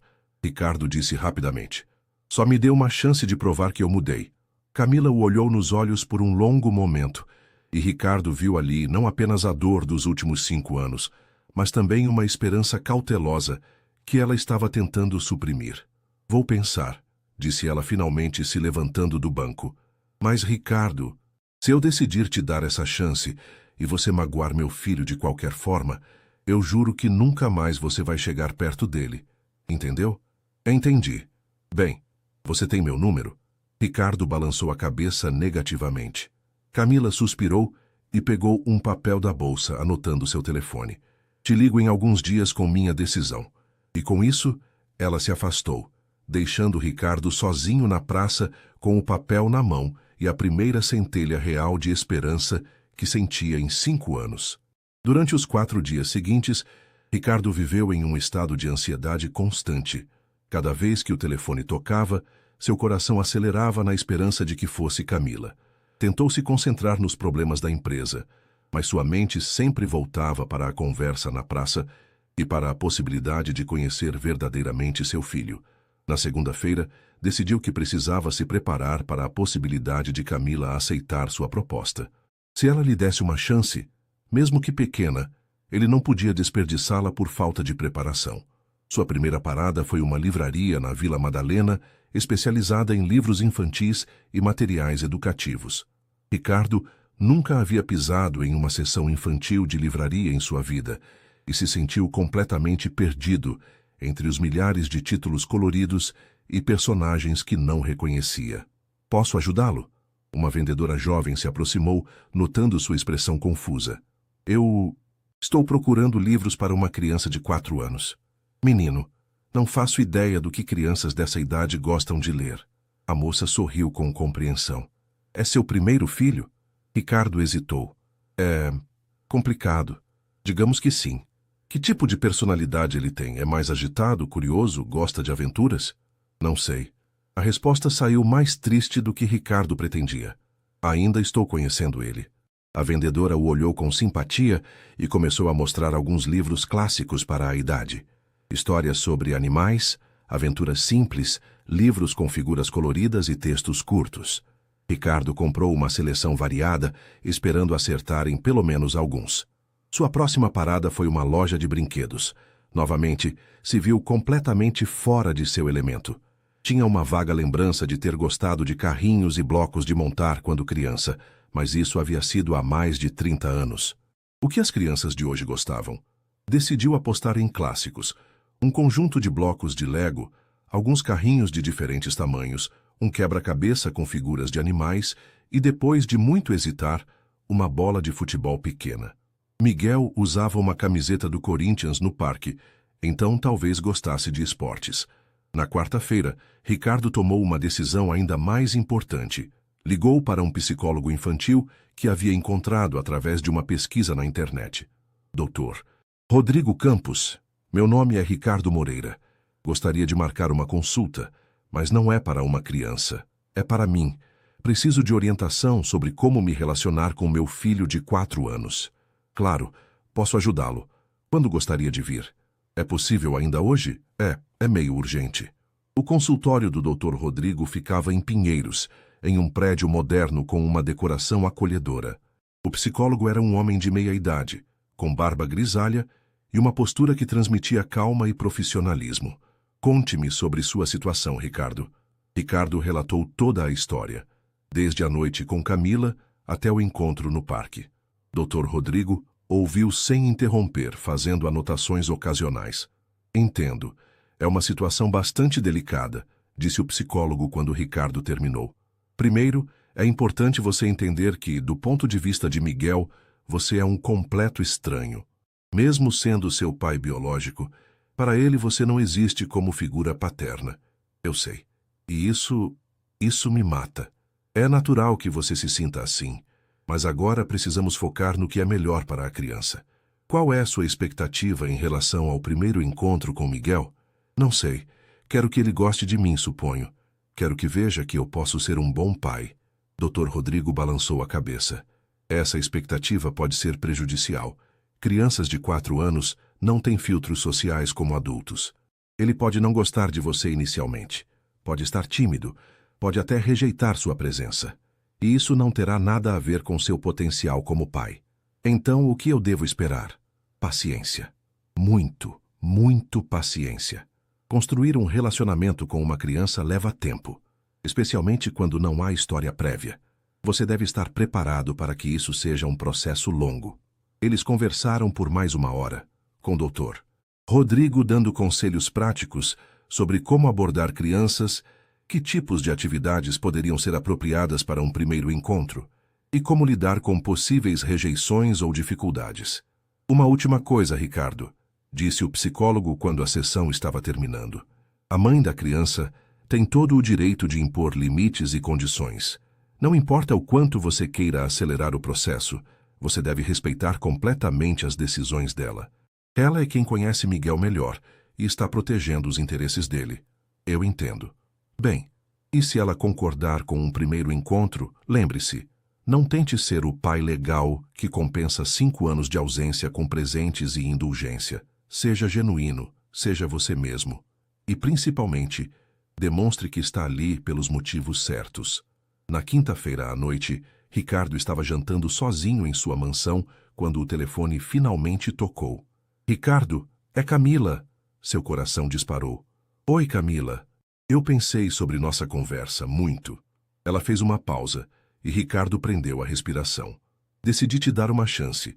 Ricardo disse rapidamente. Só me dê uma chance de provar que eu mudei. Camila o olhou nos olhos por um longo momento, e Ricardo viu ali não apenas a dor dos últimos 5 anos, mas também uma esperança cautelosa que ela estava tentando suprimir. Vou pensar, disse ela finalmente se levantando do banco. Mas, Ricardo, se eu decidir te dar essa chance e você magoar meu filho de qualquer forma, eu juro que nunca mais você vai chegar perto dele. Entendeu? Entendi. Bem, você tem meu número? Ricardo balançou a cabeça negativamente. Camila suspirou e pegou um papel da bolsa, anotando seu telefone. Te ligo em alguns dias com minha decisão. E com isso, ela se afastou, deixando Ricardo sozinho na praça com o papel na mão e a primeira centelha real de esperança que sentia em 5 anos. Durante os 4 dias seguintes, Ricardo viveu em um estado de ansiedade constante. Cada vez que o telefone tocava, seu coração acelerava na esperança de que fosse Camila. Tentou se concentrar nos problemas da empresa, mas sua mente sempre voltava para a conversa na praça e para a possibilidade de conhecer verdadeiramente seu filho. Na segunda-feira, decidiu que precisava se preparar para a possibilidade de Camila aceitar sua proposta. Se ela lhe desse uma chance, mesmo que pequena, ele não podia desperdiçá-la por falta de preparação. Sua primeira parada foi uma livraria na Vila Madalena, especializada em livros infantis e materiais educativos. Ricardo nunca havia pisado em uma seção infantil de livraria em sua vida e se sentiu completamente perdido entre os milhares de títulos coloridos e personagens que não reconhecia. Posso ajudá-lo? Uma vendedora jovem se aproximou, notando sua expressão confusa. Eu estou procurando livros para uma criança de 4 anos. Menino, não faço ideia do que crianças dessa idade gostam de ler. A moça sorriu com compreensão. É seu primeiro filho? Ricardo hesitou. É complicado. Digamos que sim. Que tipo de personalidade ele tem? É mais agitado, curioso, gosta de aventuras? Não sei. A resposta saiu mais triste do que Ricardo pretendia. Ainda estou conhecendo ele. A vendedora o olhou com simpatia e começou a mostrar alguns livros clássicos para a idade. Histórias sobre animais, aventuras simples, livros com figuras coloridas e textos curtos. Ricardo comprou uma seleção variada, esperando acertar em pelo menos alguns. Sua próxima parada foi uma loja de brinquedos. Novamente, se viu completamente fora de seu elemento. Tinha uma vaga lembrança de ter gostado de carrinhos e blocos de montar quando criança, mas isso havia sido há mais de 30 anos. O que as crianças de hoje gostavam? Decidiu apostar em clássicos. Um conjunto de blocos de Lego, alguns carrinhos de diferentes tamanhos, um quebra-cabeça com figuras de animais e, depois de muito hesitar, uma bola de futebol pequena. Miguel usava uma camiseta do Corinthians no parque, então talvez gostasse de esportes. Na quarta-feira, Ricardo tomou uma decisão ainda mais importante. Ligou para um psicólogo infantil que havia encontrado através de uma pesquisa na internet. Doutor Rodrigo Campos, meu nome é Ricardo Moreira. Gostaria de marcar uma consulta, mas não é para uma criança. É para mim. Preciso de orientação sobre como me relacionar com meu filho de 4 anos. Claro, posso ajudá-lo. Quando gostaria de vir? É possível ainda hoje? É meio urgente. O consultório do Dr. Rodrigo ficava em Pinheiros, em um prédio moderno com uma decoração acolhedora. O psicólogo era um homem de meia-idade, com barba grisalha e uma postura que transmitia calma e profissionalismo. Conte-me sobre sua situação, Ricardo. Ricardo relatou toda a história, desde a noite com Camila até o encontro no parque. Dr. Rodrigo ouviu sem interromper, fazendo anotações ocasionais. Entendo. É uma situação bastante delicada, disse o psicólogo quando Ricardo terminou. Primeiro, é importante você entender que, do ponto de vista de Miguel, você é um completo estranho. Mesmo sendo seu pai biológico, para ele você não existe como figura paterna. Eu sei. E isso me mata. É natural que você se sinta assim, mas agora precisamos focar no que é melhor para a criança. Qual é a sua expectativa em relação ao primeiro encontro com Miguel? Não sei. Quero que ele goste de mim, suponho. Quero que veja que eu posso ser um bom pai. Dr. Rodrigo balançou a cabeça. Essa expectativa pode ser prejudicial. Crianças de 4 anos não têm filtros sociais como adultos. Ele pode não gostar de você inicialmente. Pode estar tímido. Pode até rejeitar sua presença. E isso não terá nada a ver com seu potencial como pai. Então, o que eu devo esperar? Paciência. Muito paciência. Construir um relacionamento com uma criança leva tempo, especialmente quando não há história prévia. Você deve estar preparado para que isso seja um processo longo. Eles conversaram por mais 1 hora, com o Dr. Rodrigo dando conselhos práticos sobre como abordar crianças, que tipos de atividades poderiam ser apropriadas para um primeiro encontro, e como lidar com possíveis rejeições ou dificuldades. Uma última coisa, Ricardo, disse o psicólogo quando a sessão estava terminando. A mãe da criança tem todo o direito de impor limites e condições. Não importa o quanto você queira acelerar o processo, você deve respeitar completamente as decisões dela. Ela é quem conhece Miguel melhor e está protegendo os interesses dele. Eu entendo. Bem, e se ela concordar com um primeiro encontro, lembre-se, não tente ser o pai legal que compensa 5 anos de ausência com presentes e indulgência. Seja genuíno, seja você mesmo. E, principalmente, demonstre que está ali pelos motivos certos. Na quinta-feira à noite, Ricardo estava jantando sozinho em sua mansão quando o telefone finalmente tocou. Ricardo, é Camila! Seu coração disparou. Oi, Camila. Eu pensei sobre nossa conversa muito. Ela fez uma pausa e Ricardo prendeu a respiração. Decidi te dar uma chance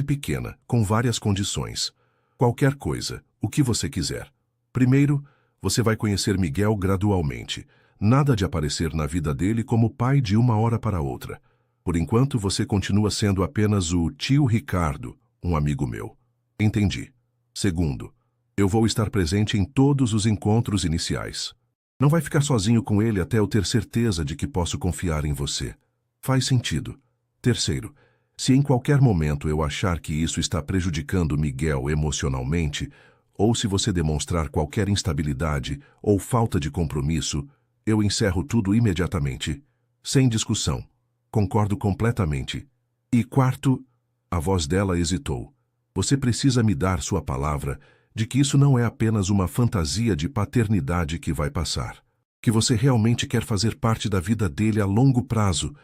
pequena, com várias condições. Qualquer coisa, o que você quiser. Primeiro, você vai conhecer Miguel gradualmente. Nada de aparecer na vida dele como pai de 1 hora para outra. Por enquanto, você continua sendo apenas o tio Ricardo, um amigo meu. Entendi. Segundo, eu vou estar presente em todos os encontros iniciais. Não vai ficar sozinho com ele até eu ter certeza de que posso confiar em você. Faz sentido. Terceiro, se em qualquer momento eu achar que isso está prejudicando Miguel emocionalmente, ou se você demonstrar qualquer instabilidade ou falta de compromisso, eu encerro tudo imediatamente. Sem discussão. Concordo completamente. E quarto, a voz dela hesitou. Você precisa me dar sua palavra de que isso não é apenas uma fantasia de paternidade que vai passar. Que você realmente quer fazer parte da vida dele a longo prazo,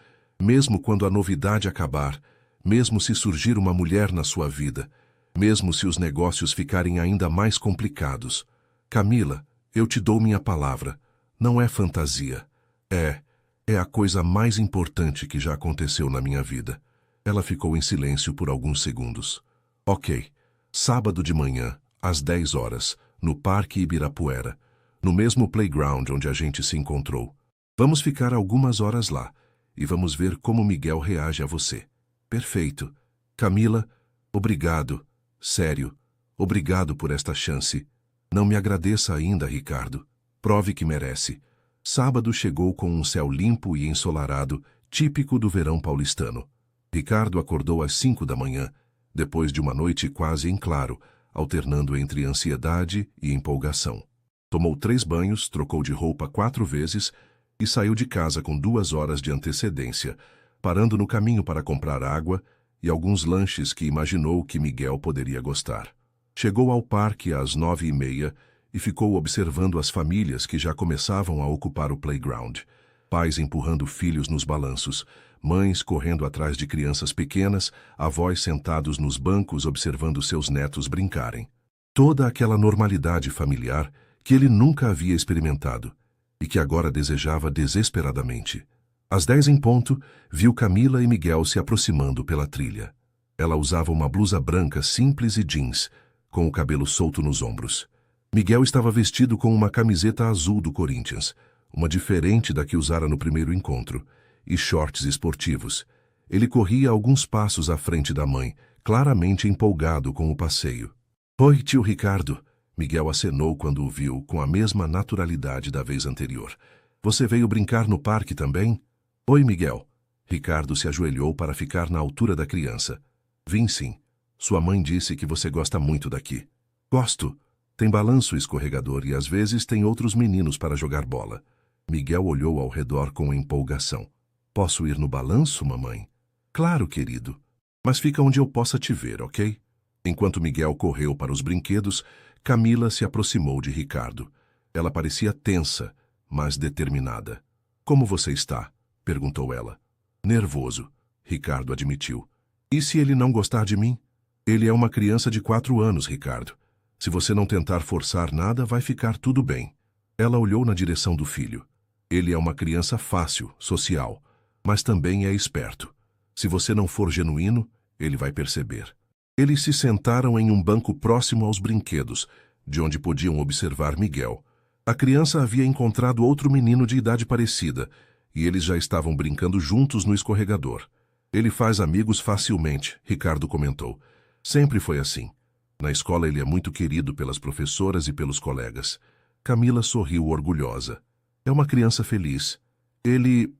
mesmo quando a novidade acabar, mesmo se surgir uma mulher na sua vida, mesmo se os negócios ficarem ainda mais complicados. Camila, eu te dou minha palavra. Não é fantasia. É a coisa mais importante que já aconteceu na minha vida. Ela ficou em silêncio por alguns segundos. Ok. Sábado de manhã, às 10 horas, no Parque Ibirapuera, no mesmo playground onde a gente se encontrou. Vamos ficar algumas horas lá e vamos ver como Miguel reage a você. Perfeito. Camila, obrigado. Sério, obrigado por esta chance. Não me agradeça ainda, Ricardo. Prove que merece. Sábado chegou com um céu limpo e ensolarado, típico do verão paulistano. Ricardo acordou às 5 da manhã, depois de uma noite quase em claro, alternando entre ansiedade e empolgação. Tomou 3 banhos, trocou de roupa 4 vezes e saiu de casa com 2 horas de antecedência, parando no caminho para comprar água e alguns lanches que imaginou que Miguel poderia gostar. Chegou ao parque às 9h30 e ficou observando as famílias que já começavam a ocupar o playground. Pais empurrando filhos nos balanços, mães correndo atrás de crianças pequenas, avós sentados nos bancos observando seus netos brincarem. Toda aquela normalidade familiar que ele nunca havia experimentado e que agora desejava desesperadamente. Às 10 em ponto, viu Camila e Miguel se aproximando pela trilha. Ela usava uma blusa branca simples e jeans, com o cabelo solto nos ombros. Miguel estava vestido com uma camiseta azul do Corinthians, uma diferente da que usara no primeiro encontro, e shorts esportivos. Ele corria alguns passos à frente da mãe, claramente empolgado com o passeio. "Oi, tio Ricardo", Miguel acenou quando o viu com a mesma naturalidade da vez anterior. "Você veio brincar no parque também?" "Oi, Miguel." Ricardo se ajoelhou para ficar na altura da criança. "Vim sim. Sua mãe disse que você gosta muito daqui." "Gosto. Tem balanço escorregador e às vezes tem outros meninos para jogar bola." Miguel olhou ao redor com empolgação. "Posso ir no balanço, mamãe?" "Claro, querido. Mas fica onde eu possa te ver, ok?" Enquanto Miguel correu para os brinquedos, Camila se aproximou de Ricardo. Ela parecia tensa, mas determinada. "Como você está?" perguntou ela. "Nervoso", Ricardo admitiu. "E se ele não gostar de mim?" "Ele é uma criança de 4 anos, Ricardo. Se você não tentar forçar nada, vai ficar tudo bem." Ela olhou na direção do filho. "Ele é uma criança fácil, social, mas também é esperto. Se você não for genuíno, ele vai perceber." Eles se sentaram em um banco próximo aos brinquedos, de onde podiam observar Miguel. A criança havia encontrado outro menino de idade parecida, e eles já estavam brincando juntos no escorregador. "Ele faz amigos facilmente", Ricardo comentou. "Sempre foi assim. Na escola ele é muito querido pelas professoras e pelos colegas." Camila sorriu orgulhosa. "É uma criança feliz. Ele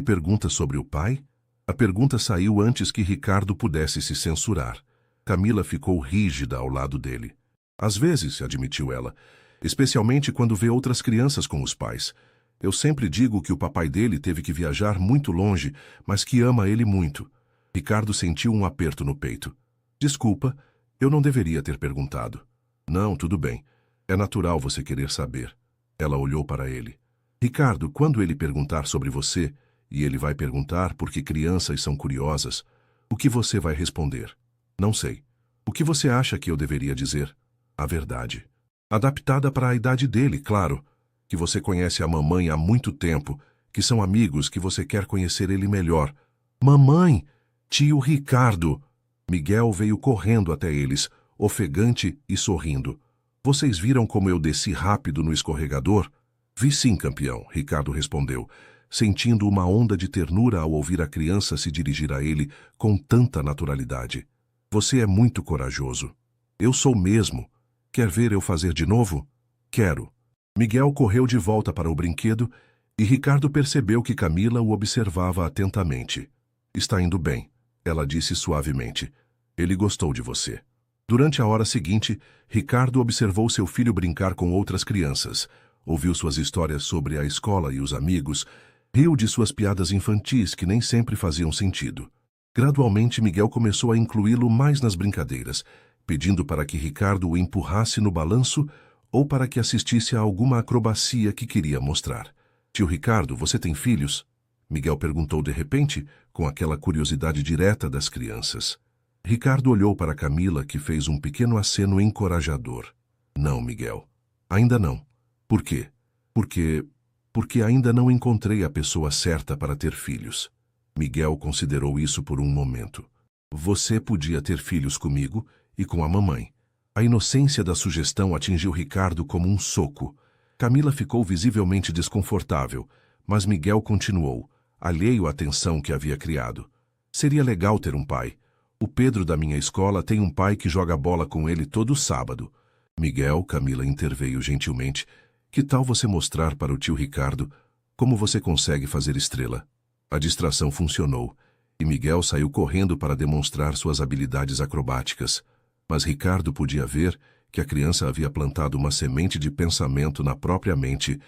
pergunta sobre o pai?" A pergunta saiu antes que Ricardo pudesse se censurar. Camila ficou rígida ao lado dele. "Às vezes", admitiu ela, "especialmente quando vê outras crianças com os pais. Eu sempre digo que o papai dele teve que viajar muito longe, mas que ama ele muito." Ricardo sentiu um aperto no peito. "Desculpa, eu não deveria ter perguntado." "Não, tudo bem. É natural você querer saber." Ela olhou para ele. "Ricardo, quando ele perguntar sobre você, e ele vai perguntar porque crianças são curiosas, o que você vai responder?" "Não sei. O que você acha que eu deveria dizer?" "A verdade. Adaptada para a idade dele, claro. Que você conhece a mamãe há muito tempo, que são amigos, que você quer conhecer ele melhor." "Mamãe! Tio Ricardo!" Miguel veio correndo até eles, ofegante e sorrindo. "Vocês viram como eu desci rápido no escorregador?" "Vi sim, campeão", Ricardo respondeu, sentindo uma onda de ternura ao ouvir a criança se dirigir a ele com tanta naturalidade. "Você é muito corajoso." "Eu sou mesmo. Quer ver eu fazer de novo?" "Quero." Miguel correu de volta para o brinquedo e Ricardo percebeu que Camila o observava atentamente. "Está indo bem", ela disse suavemente. "Ele gostou de você." Durante a hora seguinte, Ricardo observou seu filho brincar com outras crianças, ouviu suas histórias sobre a escola e os amigos, riu de suas piadas infantis que nem sempre faziam sentido. Gradualmente, Miguel começou a incluí-lo mais nas brincadeiras, pedindo para que Ricardo o empurrasse no balanço ou para que assistisse a alguma acrobacia que queria mostrar. "Tio Ricardo, você tem filhos?" Miguel perguntou de repente, com aquela curiosidade direta das crianças. Ricardo olhou para Camila, que fez um pequeno aceno encorajador. "Não, Miguel. Ainda não." "Por quê?" Porque ainda não encontrei a pessoa certa para ter filhos." Miguel considerou isso por um momento. "Você podia ter filhos comigo e com a mamãe." A inocência da sugestão atingiu Ricardo como um soco. Camila ficou visivelmente desconfortável, mas Miguel continuou, alheio à tensão que havia criado. "Seria legal ter um pai. O Pedro da minha escola tem um pai que joga bola com ele todo sábado." "Miguel", Camila interveio gentilmente, "que tal você mostrar para o tio Ricardo como você consegue fazer estrela?" A distração funcionou, e Miguel saiu correndo para demonstrar suas habilidades acrobáticas. Mas Ricardo podia ver que a criança havia plantado uma semente de pensamento na própria mente,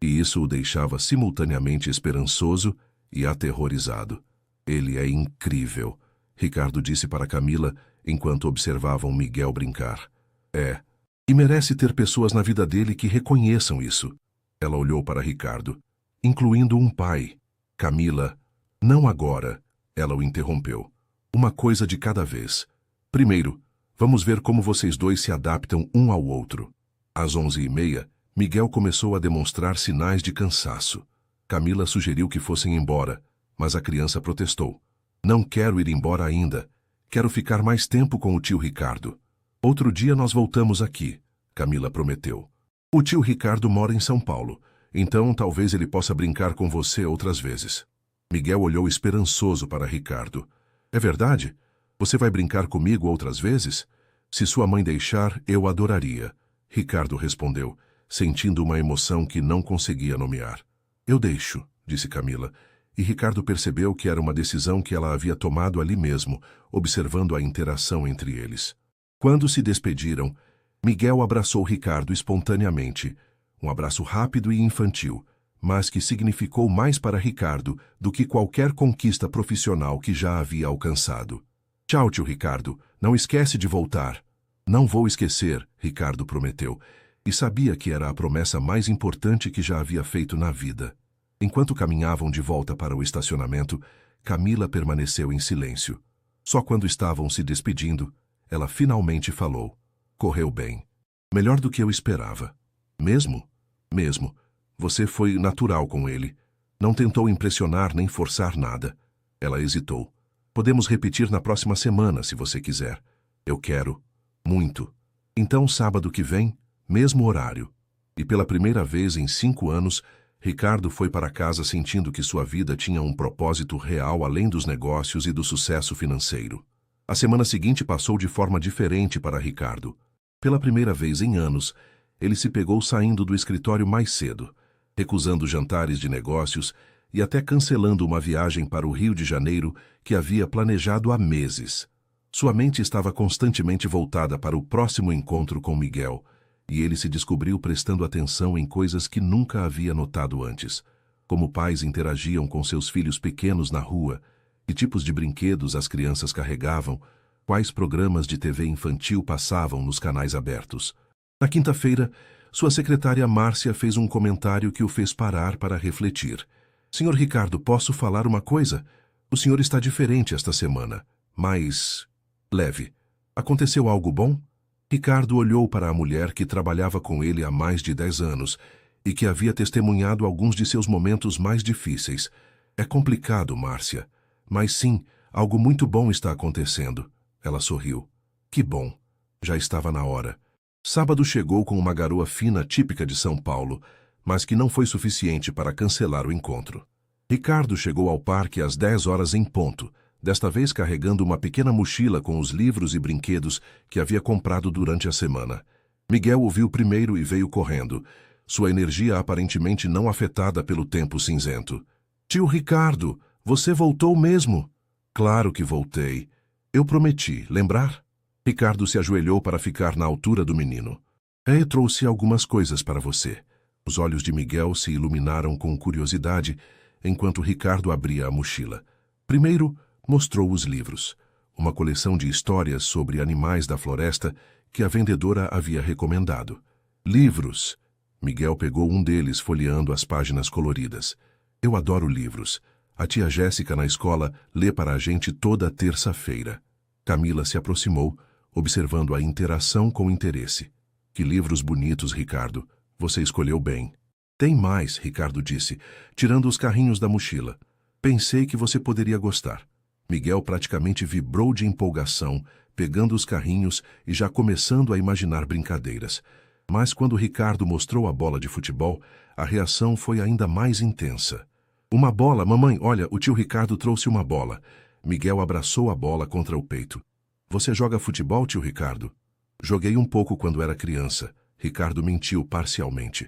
e isso o deixava simultaneamente esperançoso e aterrorizado. "Ele é incrível", Ricardo disse para Camila enquanto observavam Miguel brincar. "É. E merece ter pessoas na vida dele que reconheçam isso." Ela olhou para Ricardo. incluindo um pai. Camila, não agora, ela o interrompeu. Uma coisa de cada vez. Primeiro, vamos ver como vocês dois se adaptam um ao outro. Às 11h30, Miguel começou a demonstrar sinais de cansaço. Camila sugeriu que fossem embora, mas a criança protestou. Não quero ir embora ainda. Quero ficar mais tempo com o tio Ricardo. Outro dia nós voltamos aqui, Camila prometeu. O tio Ricardo mora em São Paulo, então talvez ele possa brincar com você outras vezes. Miguel olhou esperançoso para Ricardo. É verdade? Você vai brincar comigo outras vezes? Se sua mãe deixar, eu adoraria. Ricardo respondeu, sentindo uma emoção que não conseguia nomear. Eu deixo, disse Camila, e Ricardo percebeu que era uma decisão que ela havia tomado ali mesmo, observando a interação entre eles. Quando se despediram, Miguel abraçou Ricardo espontaneamente, um abraço rápido e infantil, mas que significou mais para Ricardo do que qualquer conquista profissional que já havia alcançado. Tchau, tio Ricardo, não esquece de voltar. Não vou esquecer, Ricardo prometeu, e sabia que era a promessa mais importante que já havia feito na vida. Enquanto caminhavam de volta para o estacionamento, Camila permaneceu em silêncio. Só quando estavam se despedindo, ela finalmente falou. Correu bem. Melhor do que eu esperava. Mesmo? Mesmo. Você foi natural com ele. Não tentou impressionar nem forçar nada. Ela hesitou. Podemos repetir na próxima semana, se você quiser. Eu quero. Muito. Então, sábado que vem, mesmo horário. E pela primeira vez em 5 anos, Ricardo foi para casa sentindo que sua vida tinha um propósito real além dos negócios e do sucesso financeiro. A semana seguinte passou de forma diferente para Ricardo. Pela primeira vez em anos, ele se pegou saindo do escritório mais cedo, recusando jantares de negócios e até cancelando uma viagem para o Rio de Janeiro que havia planejado há meses. Sua mente estava constantemente voltada para o próximo encontro com Miguel, e ele se descobriu prestando atenção em coisas que nunca havia notado antes, como pais interagiam com seus filhos pequenos na rua, que tipos de brinquedos as crianças carregavam, quais programas de TV infantil passavam nos canais abertos. Na quinta-feira, sua secretária Márcia fez um comentário que o fez parar para refletir. Senhor Ricardo, posso falar uma coisa? O senhor está diferente esta semana, mas leve. Aconteceu algo bom? Ricardo olhou para a mulher que trabalhava com ele há mais de 10 anos e que havia testemunhado alguns de seus momentos mais difíceis. É complicado, Márcia. Mas sim, algo muito bom está acontecendo. Ela sorriu. Que bom. Já estava na hora. Sábado chegou com uma garoa fina típica de São Paulo, mas que não foi suficiente para cancelar o encontro. Ricardo chegou ao parque às 10 horas em ponto, desta vez carregando uma pequena mochila com os livros e brinquedos que havia comprado durante a semana. Miguel o viu primeiro e veio correndo, sua energia aparentemente não afetada pelo tempo cinzento. Tio Ricardo, você voltou mesmo? Claro que voltei. Eu prometi, lembrar? Ricardo se ajoelhou para ficar na altura do menino. Trouxe algumas coisas para você. Os olhos de Miguel se iluminaram com curiosidade enquanto Ricardo abria a mochila. Primeiro, mostrou os livros, uma coleção de histórias sobre animais da floresta que a vendedora havia recomendado. Livros. Miguel pegou um deles folheando as páginas coloridas. Eu adoro livros. A tia Jéssica na escola lê para a gente toda terça-feira. Camila se aproximou, observando a interação com interesse. Que livros bonitos, Ricardo. Você escolheu bem. Tem mais, Ricardo disse, tirando os carrinhos da mochila. Pensei que você poderia gostar. Miguel praticamente vibrou de empolgação, pegando os carrinhos e já começando a imaginar brincadeiras. Mas quando Ricardo mostrou a bola de futebol, a reação foi ainda mais intensa. Uma bola, mamãe, olha, o tio Ricardo trouxe uma bola. Miguel abraçou a bola contra o peito. Você joga futebol, tio Ricardo? Joguei um pouco quando era criança. Ricardo mentiu parcialmente.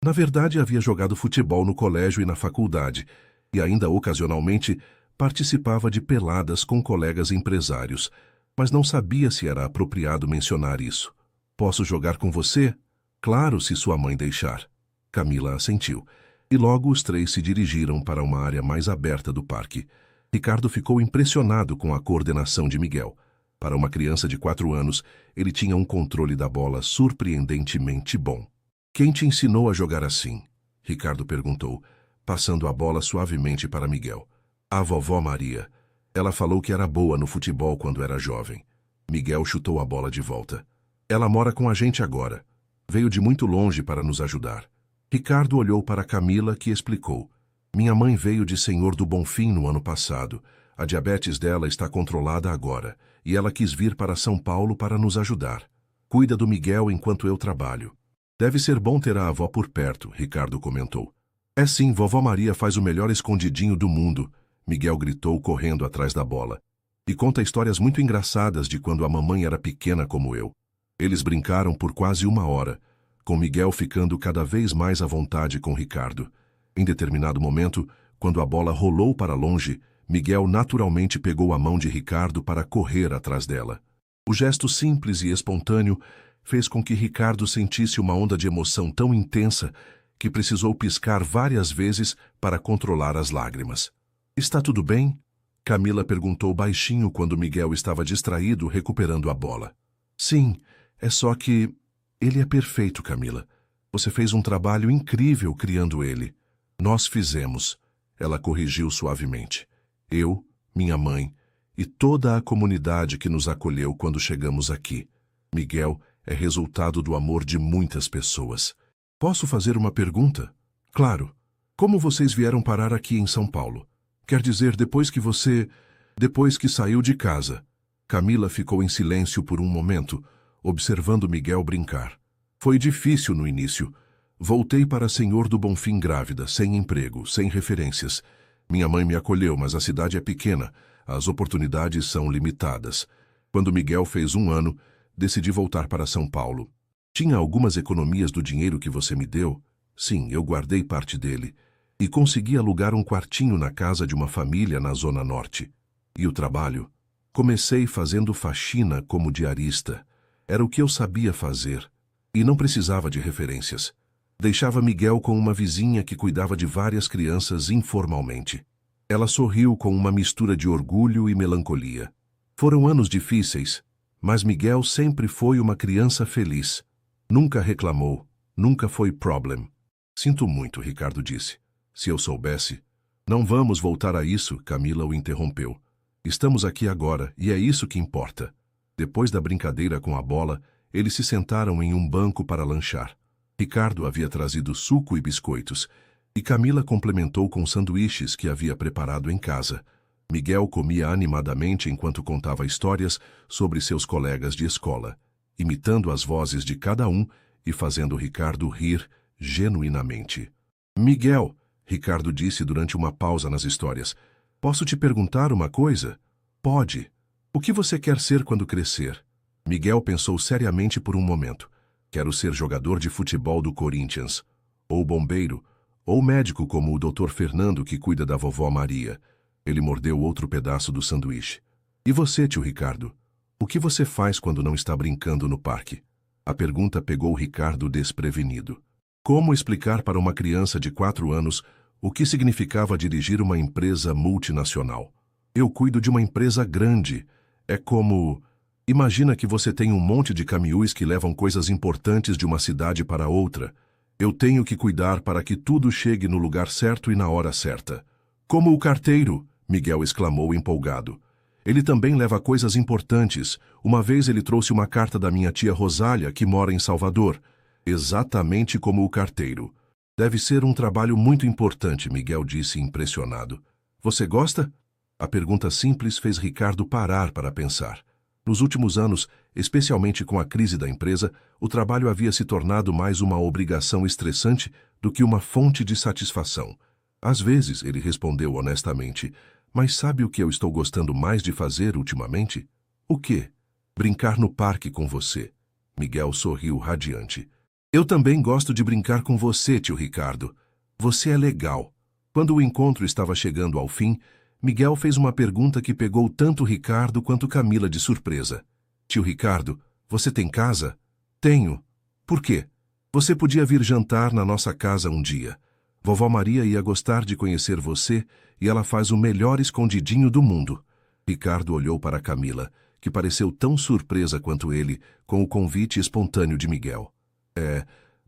Na verdade, havia jogado futebol no colégio e na faculdade, e ainda ocasionalmente participava de peladas com colegas empresários, mas não sabia se era apropriado mencionar isso. Posso jogar com você? Claro, se sua mãe deixar. Camila assentiu, e logo os três se dirigiram para uma área mais aberta do parque. Ricardo ficou impressionado com a coordenação de Miguel. Para uma criança de 4 anos, ele tinha um controle da bola surpreendentemente bom. Quem te ensinou a jogar assim? Ricardo perguntou, passando a bola suavemente para Miguel. A vovó Maria. Ela falou que era boa no futebol quando era jovem. Miguel chutou a bola de volta. Ela mora com a gente agora. Veio de muito longe para nos ajudar. Ricardo olhou para Camila, que explicou. Minha mãe veio de Senhor do Bonfim no ano passado. A diabetes dela está controlada agora, e ela quis vir para São Paulo para nos ajudar. Cuida do Miguel enquanto eu trabalho. Deve ser bom ter a avó por perto, Ricardo comentou. É sim, vovó Maria faz o melhor escondidinho do mundo, Miguel gritou correndo atrás da bola. E conta histórias muito engraçadas de quando a mamãe era pequena como eu. Eles brincaram por quase 1 hora, com Miguel ficando cada vez mais à vontade com Ricardo. Em determinado momento, quando a bola rolou para longe, Miguel naturalmente pegou a mão de Ricardo para correr atrás dela. O gesto simples e espontâneo fez com que Ricardo sentisse uma onda de emoção tão intensa que precisou piscar várias vezes para controlar as lágrimas. Está tudo bem? Camila perguntou baixinho quando Miguel estava distraído recuperando a bola. Sim, é só que... Ele é perfeito, Camila. Você fez um trabalho incrível criando ele. Nós fizemos. Ela corrigiu suavemente. Eu, minha mãe e toda a comunidade que nos acolheu quando chegamos aqui. Miguel é resultado do amor de muitas pessoas. Posso fazer uma pergunta? Claro. Como vocês vieram parar aqui em São Paulo? Quer dizer, depois que saiu de casa. Camila ficou em silêncio por um momento, observando Miguel brincar. Foi difícil no início. Voltei para Senhor do Bonfim grávida, sem emprego, sem referências. Minha mãe me acolheu, mas a cidade é pequena. As oportunidades são limitadas. Quando Miguel fez 1 ano, decidi voltar para São Paulo. Tinha algumas economias do dinheiro que você me deu? Sim, eu guardei parte dele. E consegui alugar um quartinho na casa de uma família na Zona Norte. E o trabalho? Comecei fazendo faxina como diarista. Era o que eu sabia fazer. E não precisava de referências. Deixava Miguel com uma vizinha que cuidava de várias crianças informalmente. Ela sorriu com uma mistura de orgulho e melancolia. Foram anos difíceis, mas Miguel sempre foi uma criança feliz. Nunca reclamou, nunca foi problem. Sinto muito, Ricardo disse. Se eu soubesse... Não vamos voltar a isso, Camila o interrompeu. Estamos aqui agora e é isso que importa. Depois da brincadeira com a bola, eles se sentaram em um banco para lanchar. Ricardo havia trazido suco e biscoitos, e Camila complementou com sanduíches que havia preparado em casa. Miguel comia animadamente enquanto contava histórias sobre seus colegas de escola, imitando as vozes de cada um e fazendo Ricardo rir genuinamente. Miguel, Ricardo disse durante uma pausa nas histórias, posso te perguntar uma coisa? Pode. O que você quer ser quando crescer? Miguel pensou seriamente por um momento. Quero ser jogador de futebol do Corinthians, ou bombeiro, ou médico como o Dr. Fernando que cuida da vovó Maria. Ele mordeu outro pedaço do sanduíche. E você, tio Ricardo? O que você faz quando não está brincando no parque? A pergunta pegou Ricardo desprevenido. Como explicar para uma criança de 4 anos o que significava dirigir uma empresa multinacional? Eu cuido de uma empresa grande. É como... Imagina que você tem um monte de caminhões que levam coisas importantes de uma cidade para outra. Eu tenho que cuidar para que tudo chegue no lugar certo e na hora certa. Como o carteiro, Miguel exclamou empolgado. Ele também leva coisas importantes. Uma vez ele trouxe uma carta da minha tia Rosália, que mora em Salvador. Exatamente como o carteiro. Deve ser um trabalho muito importante, Miguel disse impressionado. Você gosta? A pergunta simples fez Ricardo parar para pensar. Nos últimos anos, especialmente com a crise da empresa, o trabalho havia se tornado mais uma obrigação estressante do que uma fonte de satisfação. Às vezes, ele respondeu honestamente, mas sabe o que eu estou gostando mais de fazer ultimamente? O quê? Brincar no parque com você. Miguel sorriu radiante. Eu também gosto de brincar com você, tio Ricardo. Você é legal. Quando o encontro estava chegando ao fim, Miguel fez uma pergunta que pegou tanto Ricardo quanto Camila de surpresa. Tio Ricardo, você tem casa? Tenho. Por quê? Você podia vir jantar na nossa casa um dia. Vovó Maria ia gostar de conhecer você e ela faz o melhor escondidinho do mundo. Ricardo olhou para Camila, que pareceu tão surpresa quanto ele, com o convite espontâneo de Miguel.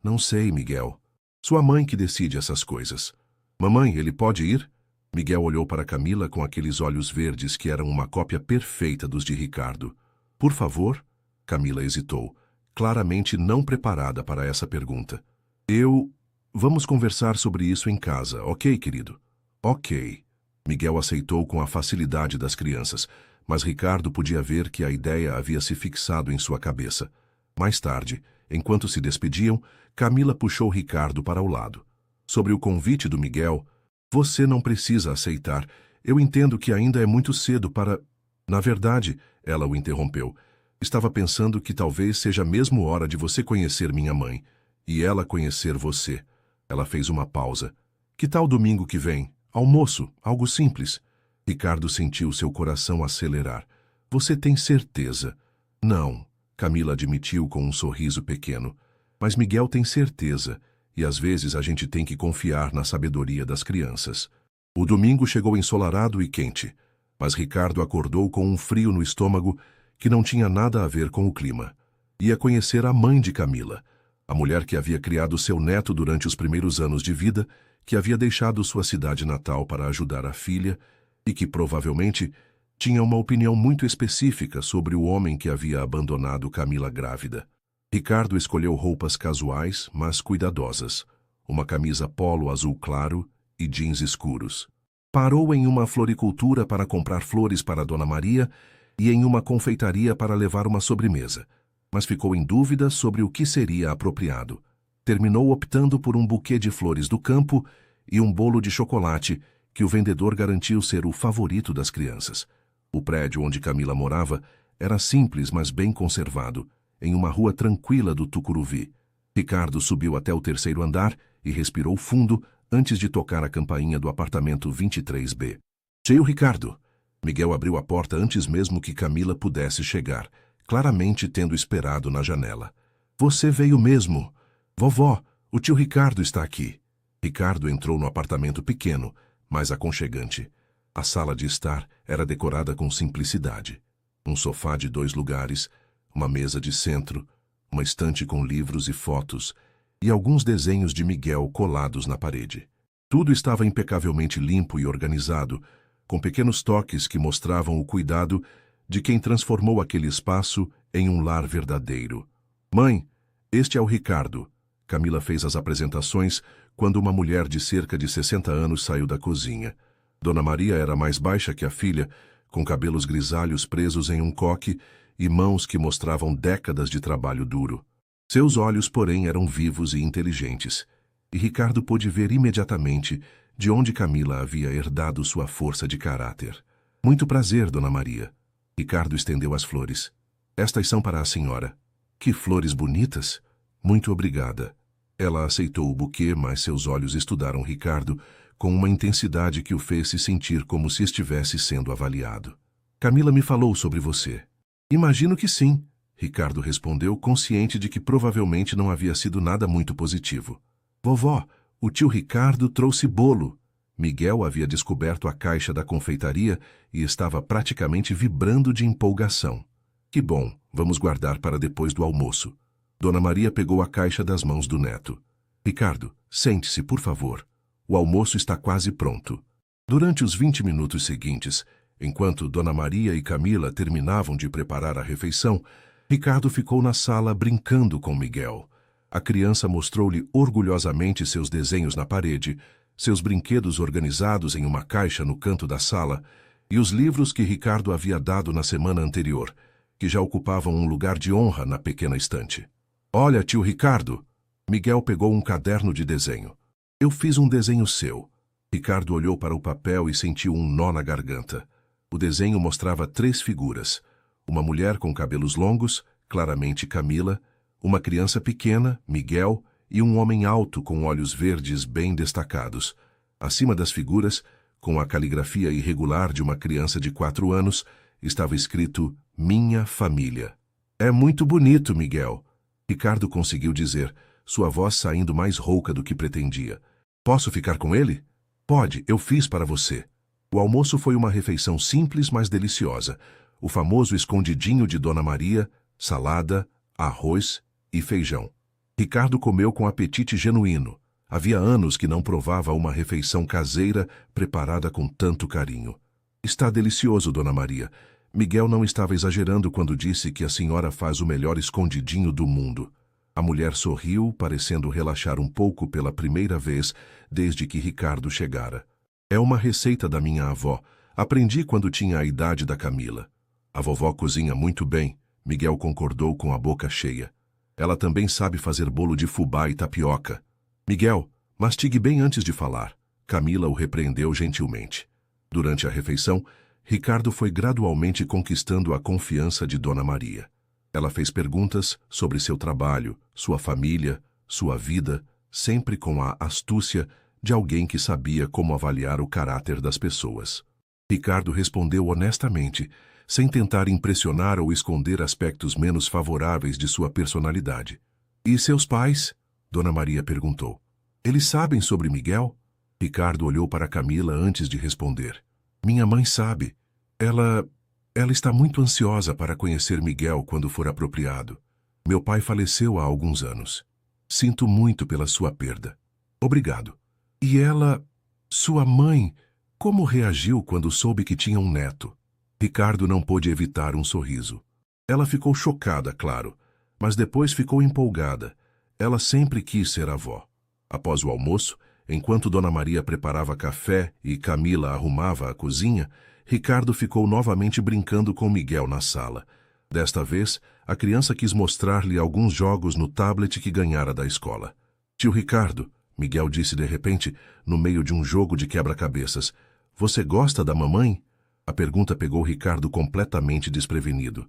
Não sei, Miguel. Sua mãe que decide essas coisas. Mamãe, ele pode ir? Miguel olhou para Camila com aqueles olhos verdes que eram uma cópia perfeita dos de Ricardo. Por favor? Camila hesitou, claramente não preparada para essa pergunta. Vamos conversar sobre isso em casa, ok, querido? Ok. Miguel aceitou com a facilidade das crianças, mas Ricardo podia ver que a ideia havia se fixado em sua cabeça. Mais tarde, enquanto se despediam, Camila puxou Ricardo para o lado. Sobre o convite do Miguel, você não precisa aceitar. Eu entendo que ainda é muito cedo para... Na verdade, ela o interrompeu. Estava pensando que talvez seja mesmo hora de você conhecer minha mãe, e ela conhecer você. Ela fez uma pausa. Que tal domingo que vem? Almoço, algo simples. Ricardo sentiu seu coração acelerar. Você tem certeza? Não, Camila admitiu com um sorriso pequeno. Mas Miguel tem certeza, e às vezes a gente tem que confiar na sabedoria das crianças. O domingo chegou ensolarado e quente, mas Ricardo acordou com um frio no estômago que não tinha nada a ver com o clima. Ia conhecer a mãe de Camila, a mulher que havia criado seu neto durante os primeiros anos de vida, que havia deixado sua cidade natal para ajudar a filha e que, provavelmente, tinha uma opinião muito específica sobre o homem que havia abandonado Camila grávida. Ricardo escolheu roupas casuais, mas cuidadosas, uma camisa polo azul claro e jeans escuros. Parou em uma floricultura para comprar flores para Dona Maria e em uma confeitaria para levar uma sobremesa, mas ficou em dúvida sobre o que seria apropriado. Terminou optando por um buquê de flores do campo e um bolo de chocolate que o vendedor garantiu ser o favorito das crianças. O prédio onde Camila morava era simples, mas bem conservado, em uma rua tranquila do Tucuruvi. Ricardo subiu até o terceiro andar e respirou fundo antes de tocar a campainha do apartamento 23B. Tio Ricardo. Miguel abriu a porta antes mesmo que Camila pudesse chegar, claramente tendo esperado na janela. Você veio mesmo. Vovó, o tio Ricardo está aqui. Ricardo entrou no apartamento pequeno, mas aconchegante. A sala de estar era decorada com simplicidade. Um sofá de 2 lugares, uma mesa de centro, uma estante com livros e fotos, e alguns desenhos de Miguel colados na parede. Tudo estava impecavelmente limpo e organizado, com pequenos toques que mostravam o cuidado de quem transformou aquele espaço em um lar verdadeiro. Mãe, este é o Ricardo. Camila fez as apresentações quando uma mulher de cerca de 60 anos saiu da cozinha. Dona Maria era mais baixa que a filha, com cabelos grisalhos presos em um coque e mãos que mostravam décadas de trabalho duro. Seus olhos, porém, eram vivos e inteligentes, e Ricardo pôde ver imediatamente de onde Camila havia herdado sua força de caráter. Muito prazer, Dona Maria. Ricardo estendeu as flores. Estas são para a senhora. Que flores bonitas! Muito obrigada. Ela aceitou o buquê, mas seus olhos estudaram Ricardo com uma intensidade que o fez se sentir como se estivesse sendo avaliado. Camila me falou sobre você. Imagino que sim, Ricardo respondeu, consciente de que provavelmente não havia sido nada muito positivo. Vovó, o tio Ricardo trouxe bolo. Miguel havia descoberto a caixa da confeitaria e estava praticamente vibrando de empolgação. Que bom, vamos guardar para depois do almoço. Dona Maria pegou a caixa das mãos do neto. Ricardo, sente-se, por favor. O almoço está quase pronto. Durante os 20 minutos seguintes, enquanto Dona Maria e Camila terminavam de preparar a refeição, Ricardo ficou na sala brincando com Miguel. A criança mostrou-lhe orgulhosamente seus desenhos na parede, seus brinquedos organizados em uma caixa no canto da sala e os livros que Ricardo havia dado na semana anterior, que já ocupavam um lugar de honra na pequena estante. Olha, tio Ricardo! Miguel pegou um caderno de desenho. Eu fiz um desenho seu. Ricardo olhou para o papel e sentiu um nó na garganta. O desenho mostrava 3 figuras. Uma mulher com cabelos longos, claramente Camila, uma criança pequena, Miguel, e um homem alto com olhos verdes bem destacados. Acima das figuras, com a caligrafia irregular de uma criança de 4 anos, estava escrito Minha Família. É muito bonito, Miguel. Ricardo conseguiu dizer, sua voz saindo mais rouca do que pretendia. Posso ficar com ele? Pode, eu fiz para você. O almoço foi uma refeição simples, mas deliciosa. O famoso escondidinho de Dona Maria, salada, arroz e feijão. Ricardo comeu com apetite genuíno. Havia anos que não provava uma refeição caseira preparada com tanto carinho. Está delicioso, Dona Maria. Miguel não estava exagerando quando disse que a senhora faz o melhor escondidinho do mundo. A mulher sorriu, parecendo relaxar um pouco pela primeira vez desde que Ricardo chegara. É uma receita da minha avó. Aprendi quando tinha a idade da Camila. A vovó cozinha muito bem, Miguel concordou com a boca cheia. Ela também sabe fazer bolo de fubá e tapioca. Miguel, mastigue bem antes de falar. Camila o repreendeu gentilmente. Durante a refeição, Ricardo foi gradualmente conquistando a confiança de Dona Maria. Ela fez perguntas sobre seu trabalho, sua família, sua vida, sempre com a astúcia de alguém que sabia como avaliar o caráter das pessoas. Ricardo respondeu honestamente, sem tentar impressionar ou esconder aspectos menos favoráveis de sua personalidade. E seus pais? Dona Maria perguntou. Eles sabem sobre Miguel? Ricardo olhou para Camila antes de responder. Minha mãe sabe. Ela está muito ansiosa para conhecer Miguel quando for apropriado. Meu pai faleceu há alguns anos. Sinto muito pela sua perda. Obrigado. E ela, sua mãe, como reagiu quando soube que tinha um neto? Ricardo não pôde evitar um sorriso. Ela ficou chocada, claro, mas depois ficou empolgada. Ela sempre quis ser avó. Após o almoço, enquanto Dona Maria preparava café e Camila arrumava a cozinha, Ricardo ficou novamente brincando com Miguel na sala. Desta vez, a criança quis mostrar-lhe alguns jogos no tablet que ganhara da escola. Tio Ricardo, Miguel disse de repente, no meio de um jogo de quebra-cabeças, você gosta da mamãe? A pergunta pegou Ricardo completamente desprevenido.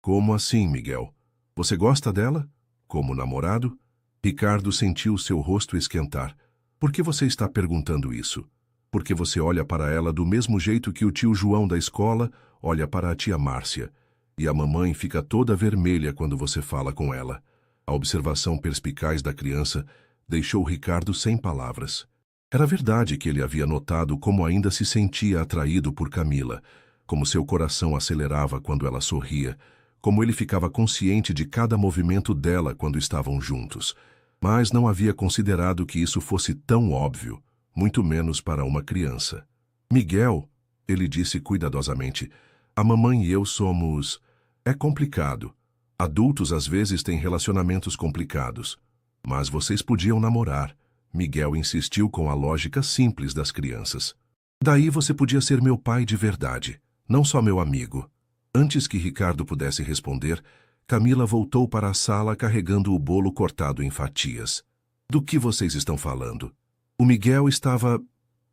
Como assim, Miguel? Você gosta dela? Como namorado? Ricardo sentiu seu rosto esquentar. Por que você está perguntando isso? Porque você olha para ela do mesmo jeito que o tio João da escola olha para a tia Márcia. E a mamãe fica toda vermelha quando você fala com ela. A observação perspicaz da criança deixou Ricardo sem palavras. Era verdade que ele havia notado como ainda se sentia atraído por Camila, como seu coração acelerava quando ela sorria, como ele ficava consciente de cada movimento dela quando estavam juntos. Mas não havia considerado que isso fosse tão óbvio, muito menos para uma criança. Miguel, ele disse cuidadosamente, a mamãe e eu somos... É complicado. Adultos às vezes têm relacionamentos complicados. Mas vocês podiam namorar. Miguel insistiu com a lógica simples das crianças. Daí você podia ser meu pai de verdade, não só meu amigo. Antes que Ricardo pudesse responder, Camila voltou para a sala carregando o bolo cortado em fatias. Do que vocês estão falando? O Miguel estava...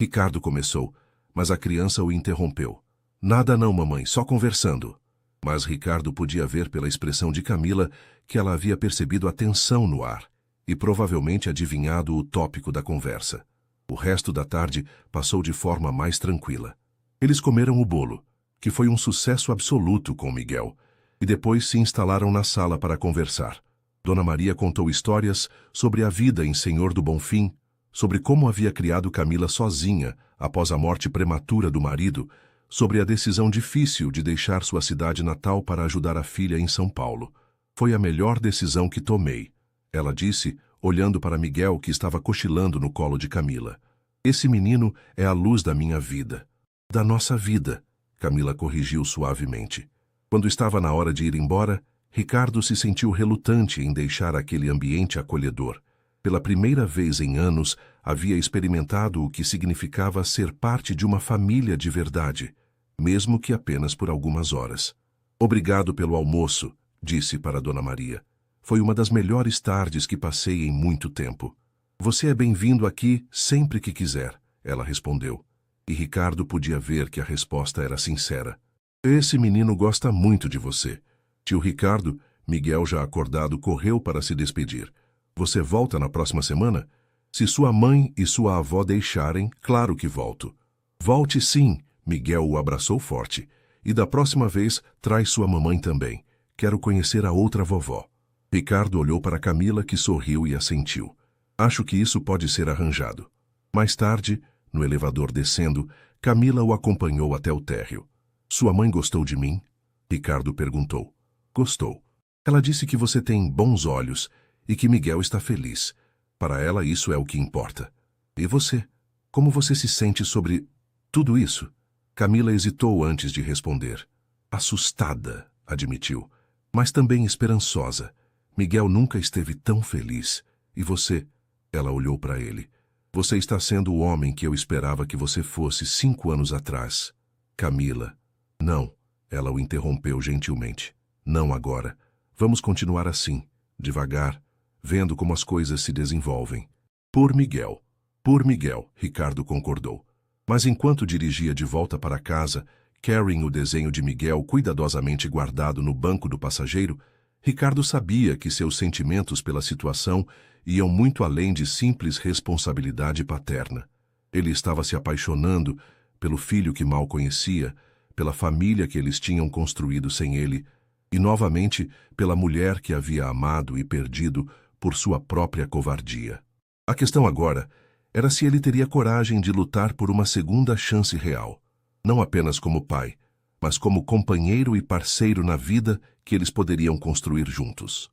Ricardo começou, mas a criança o interrompeu. Nada não, mamãe, só conversando. Mas Ricardo podia ver pela expressão de Camila que ela havia percebido a tensão no ar e provavelmente adivinhado o tópico da conversa. O resto da tarde passou de forma mais tranquila. Eles comeram o bolo, que foi um sucesso absoluto com Miguel, e depois se instalaram na sala para conversar. Dona Maria contou histórias sobre a vida em Senhor do Bonfim, sobre como havia criado Camila sozinha após a morte prematura do marido, sobre a decisão difícil de deixar sua cidade natal para ajudar a filha em São Paulo. Foi a melhor decisão que tomei, ela disse, olhando para Miguel que estava cochilando no colo de Camila. Esse menino é a luz da minha vida. Da nossa vida, Camila corrigiu suavemente. Quando estava na hora de ir embora, Ricardo se sentiu relutante em deixar aquele ambiente acolhedor. Pela primeira vez em anos, havia experimentado o que significava ser parte de uma família de verdade, mesmo que apenas por algumas horas. Obrigado pelo almoço, disse para Dona Maria. Foi uma das melhores tardes que passei em muito tempo. Você é bem-vindo aqui sempre que quiser, ela respondeu. E Ricardo podia ver que a resposta era sincera. Esse menino gosta muito de você. Tio Ricardo, Miguel já acordado, correu para se despedir. Você volta na próxima semana? Se sua mãe e sua avó deixarem, claro que volto. Volte sim, Miguel o abraçou forte. E da próxima vez, traz sua mamãe também. Quero conhecer a outra vovó. Ricardo olhou para Camila, que sorriu e assentiu. Acho que isso pode ser arranjado. Mais tarde, no elevador descendo, Camila o acompanhou até o térreo. Sua mãe gostou de mim? Ricardo perguntou. Gostou. Ela disse que você tem bons olhos e que Miguel está feliz. Para ela, isso é o que importa. E você? Como você se sente sobre tudo isso? Camila hesitou antes de responder. Assustada, admitiu, mas também esperançosa. Miguel nunca esteve tão feliz. E você? Ela olhou para ele. Você está sendo o homem que eu esperava que você fosse 5 anos atrás. Camila. Não, ela o interrompeu gentilmente. Não agora. Vamos continuar assim, devagar, vendo como as coisas se desenvolvem. Por Miguel. Por Miguel, Ricardo concordou. Mas enquanto dirigia de volta para casa, carrying o desenho de Miguel cuidadosamente guardado no banco do passageiro, Ricardo sabia que seus sentimentos pela situação iam muito além de simples responsabilidade paterna. Ele estava se apaixonando pelo filho que mal conhecia, pela família que eles tinham construído sem ele, e novamente pela mulher que havia amado e perdido por sua própria covardia. A questão agora era se ele teria coragem de lutar por uma segunda chance real, não apenas como pai, mas como companheiro e parceiro na vida que eles poderiam construir juntos.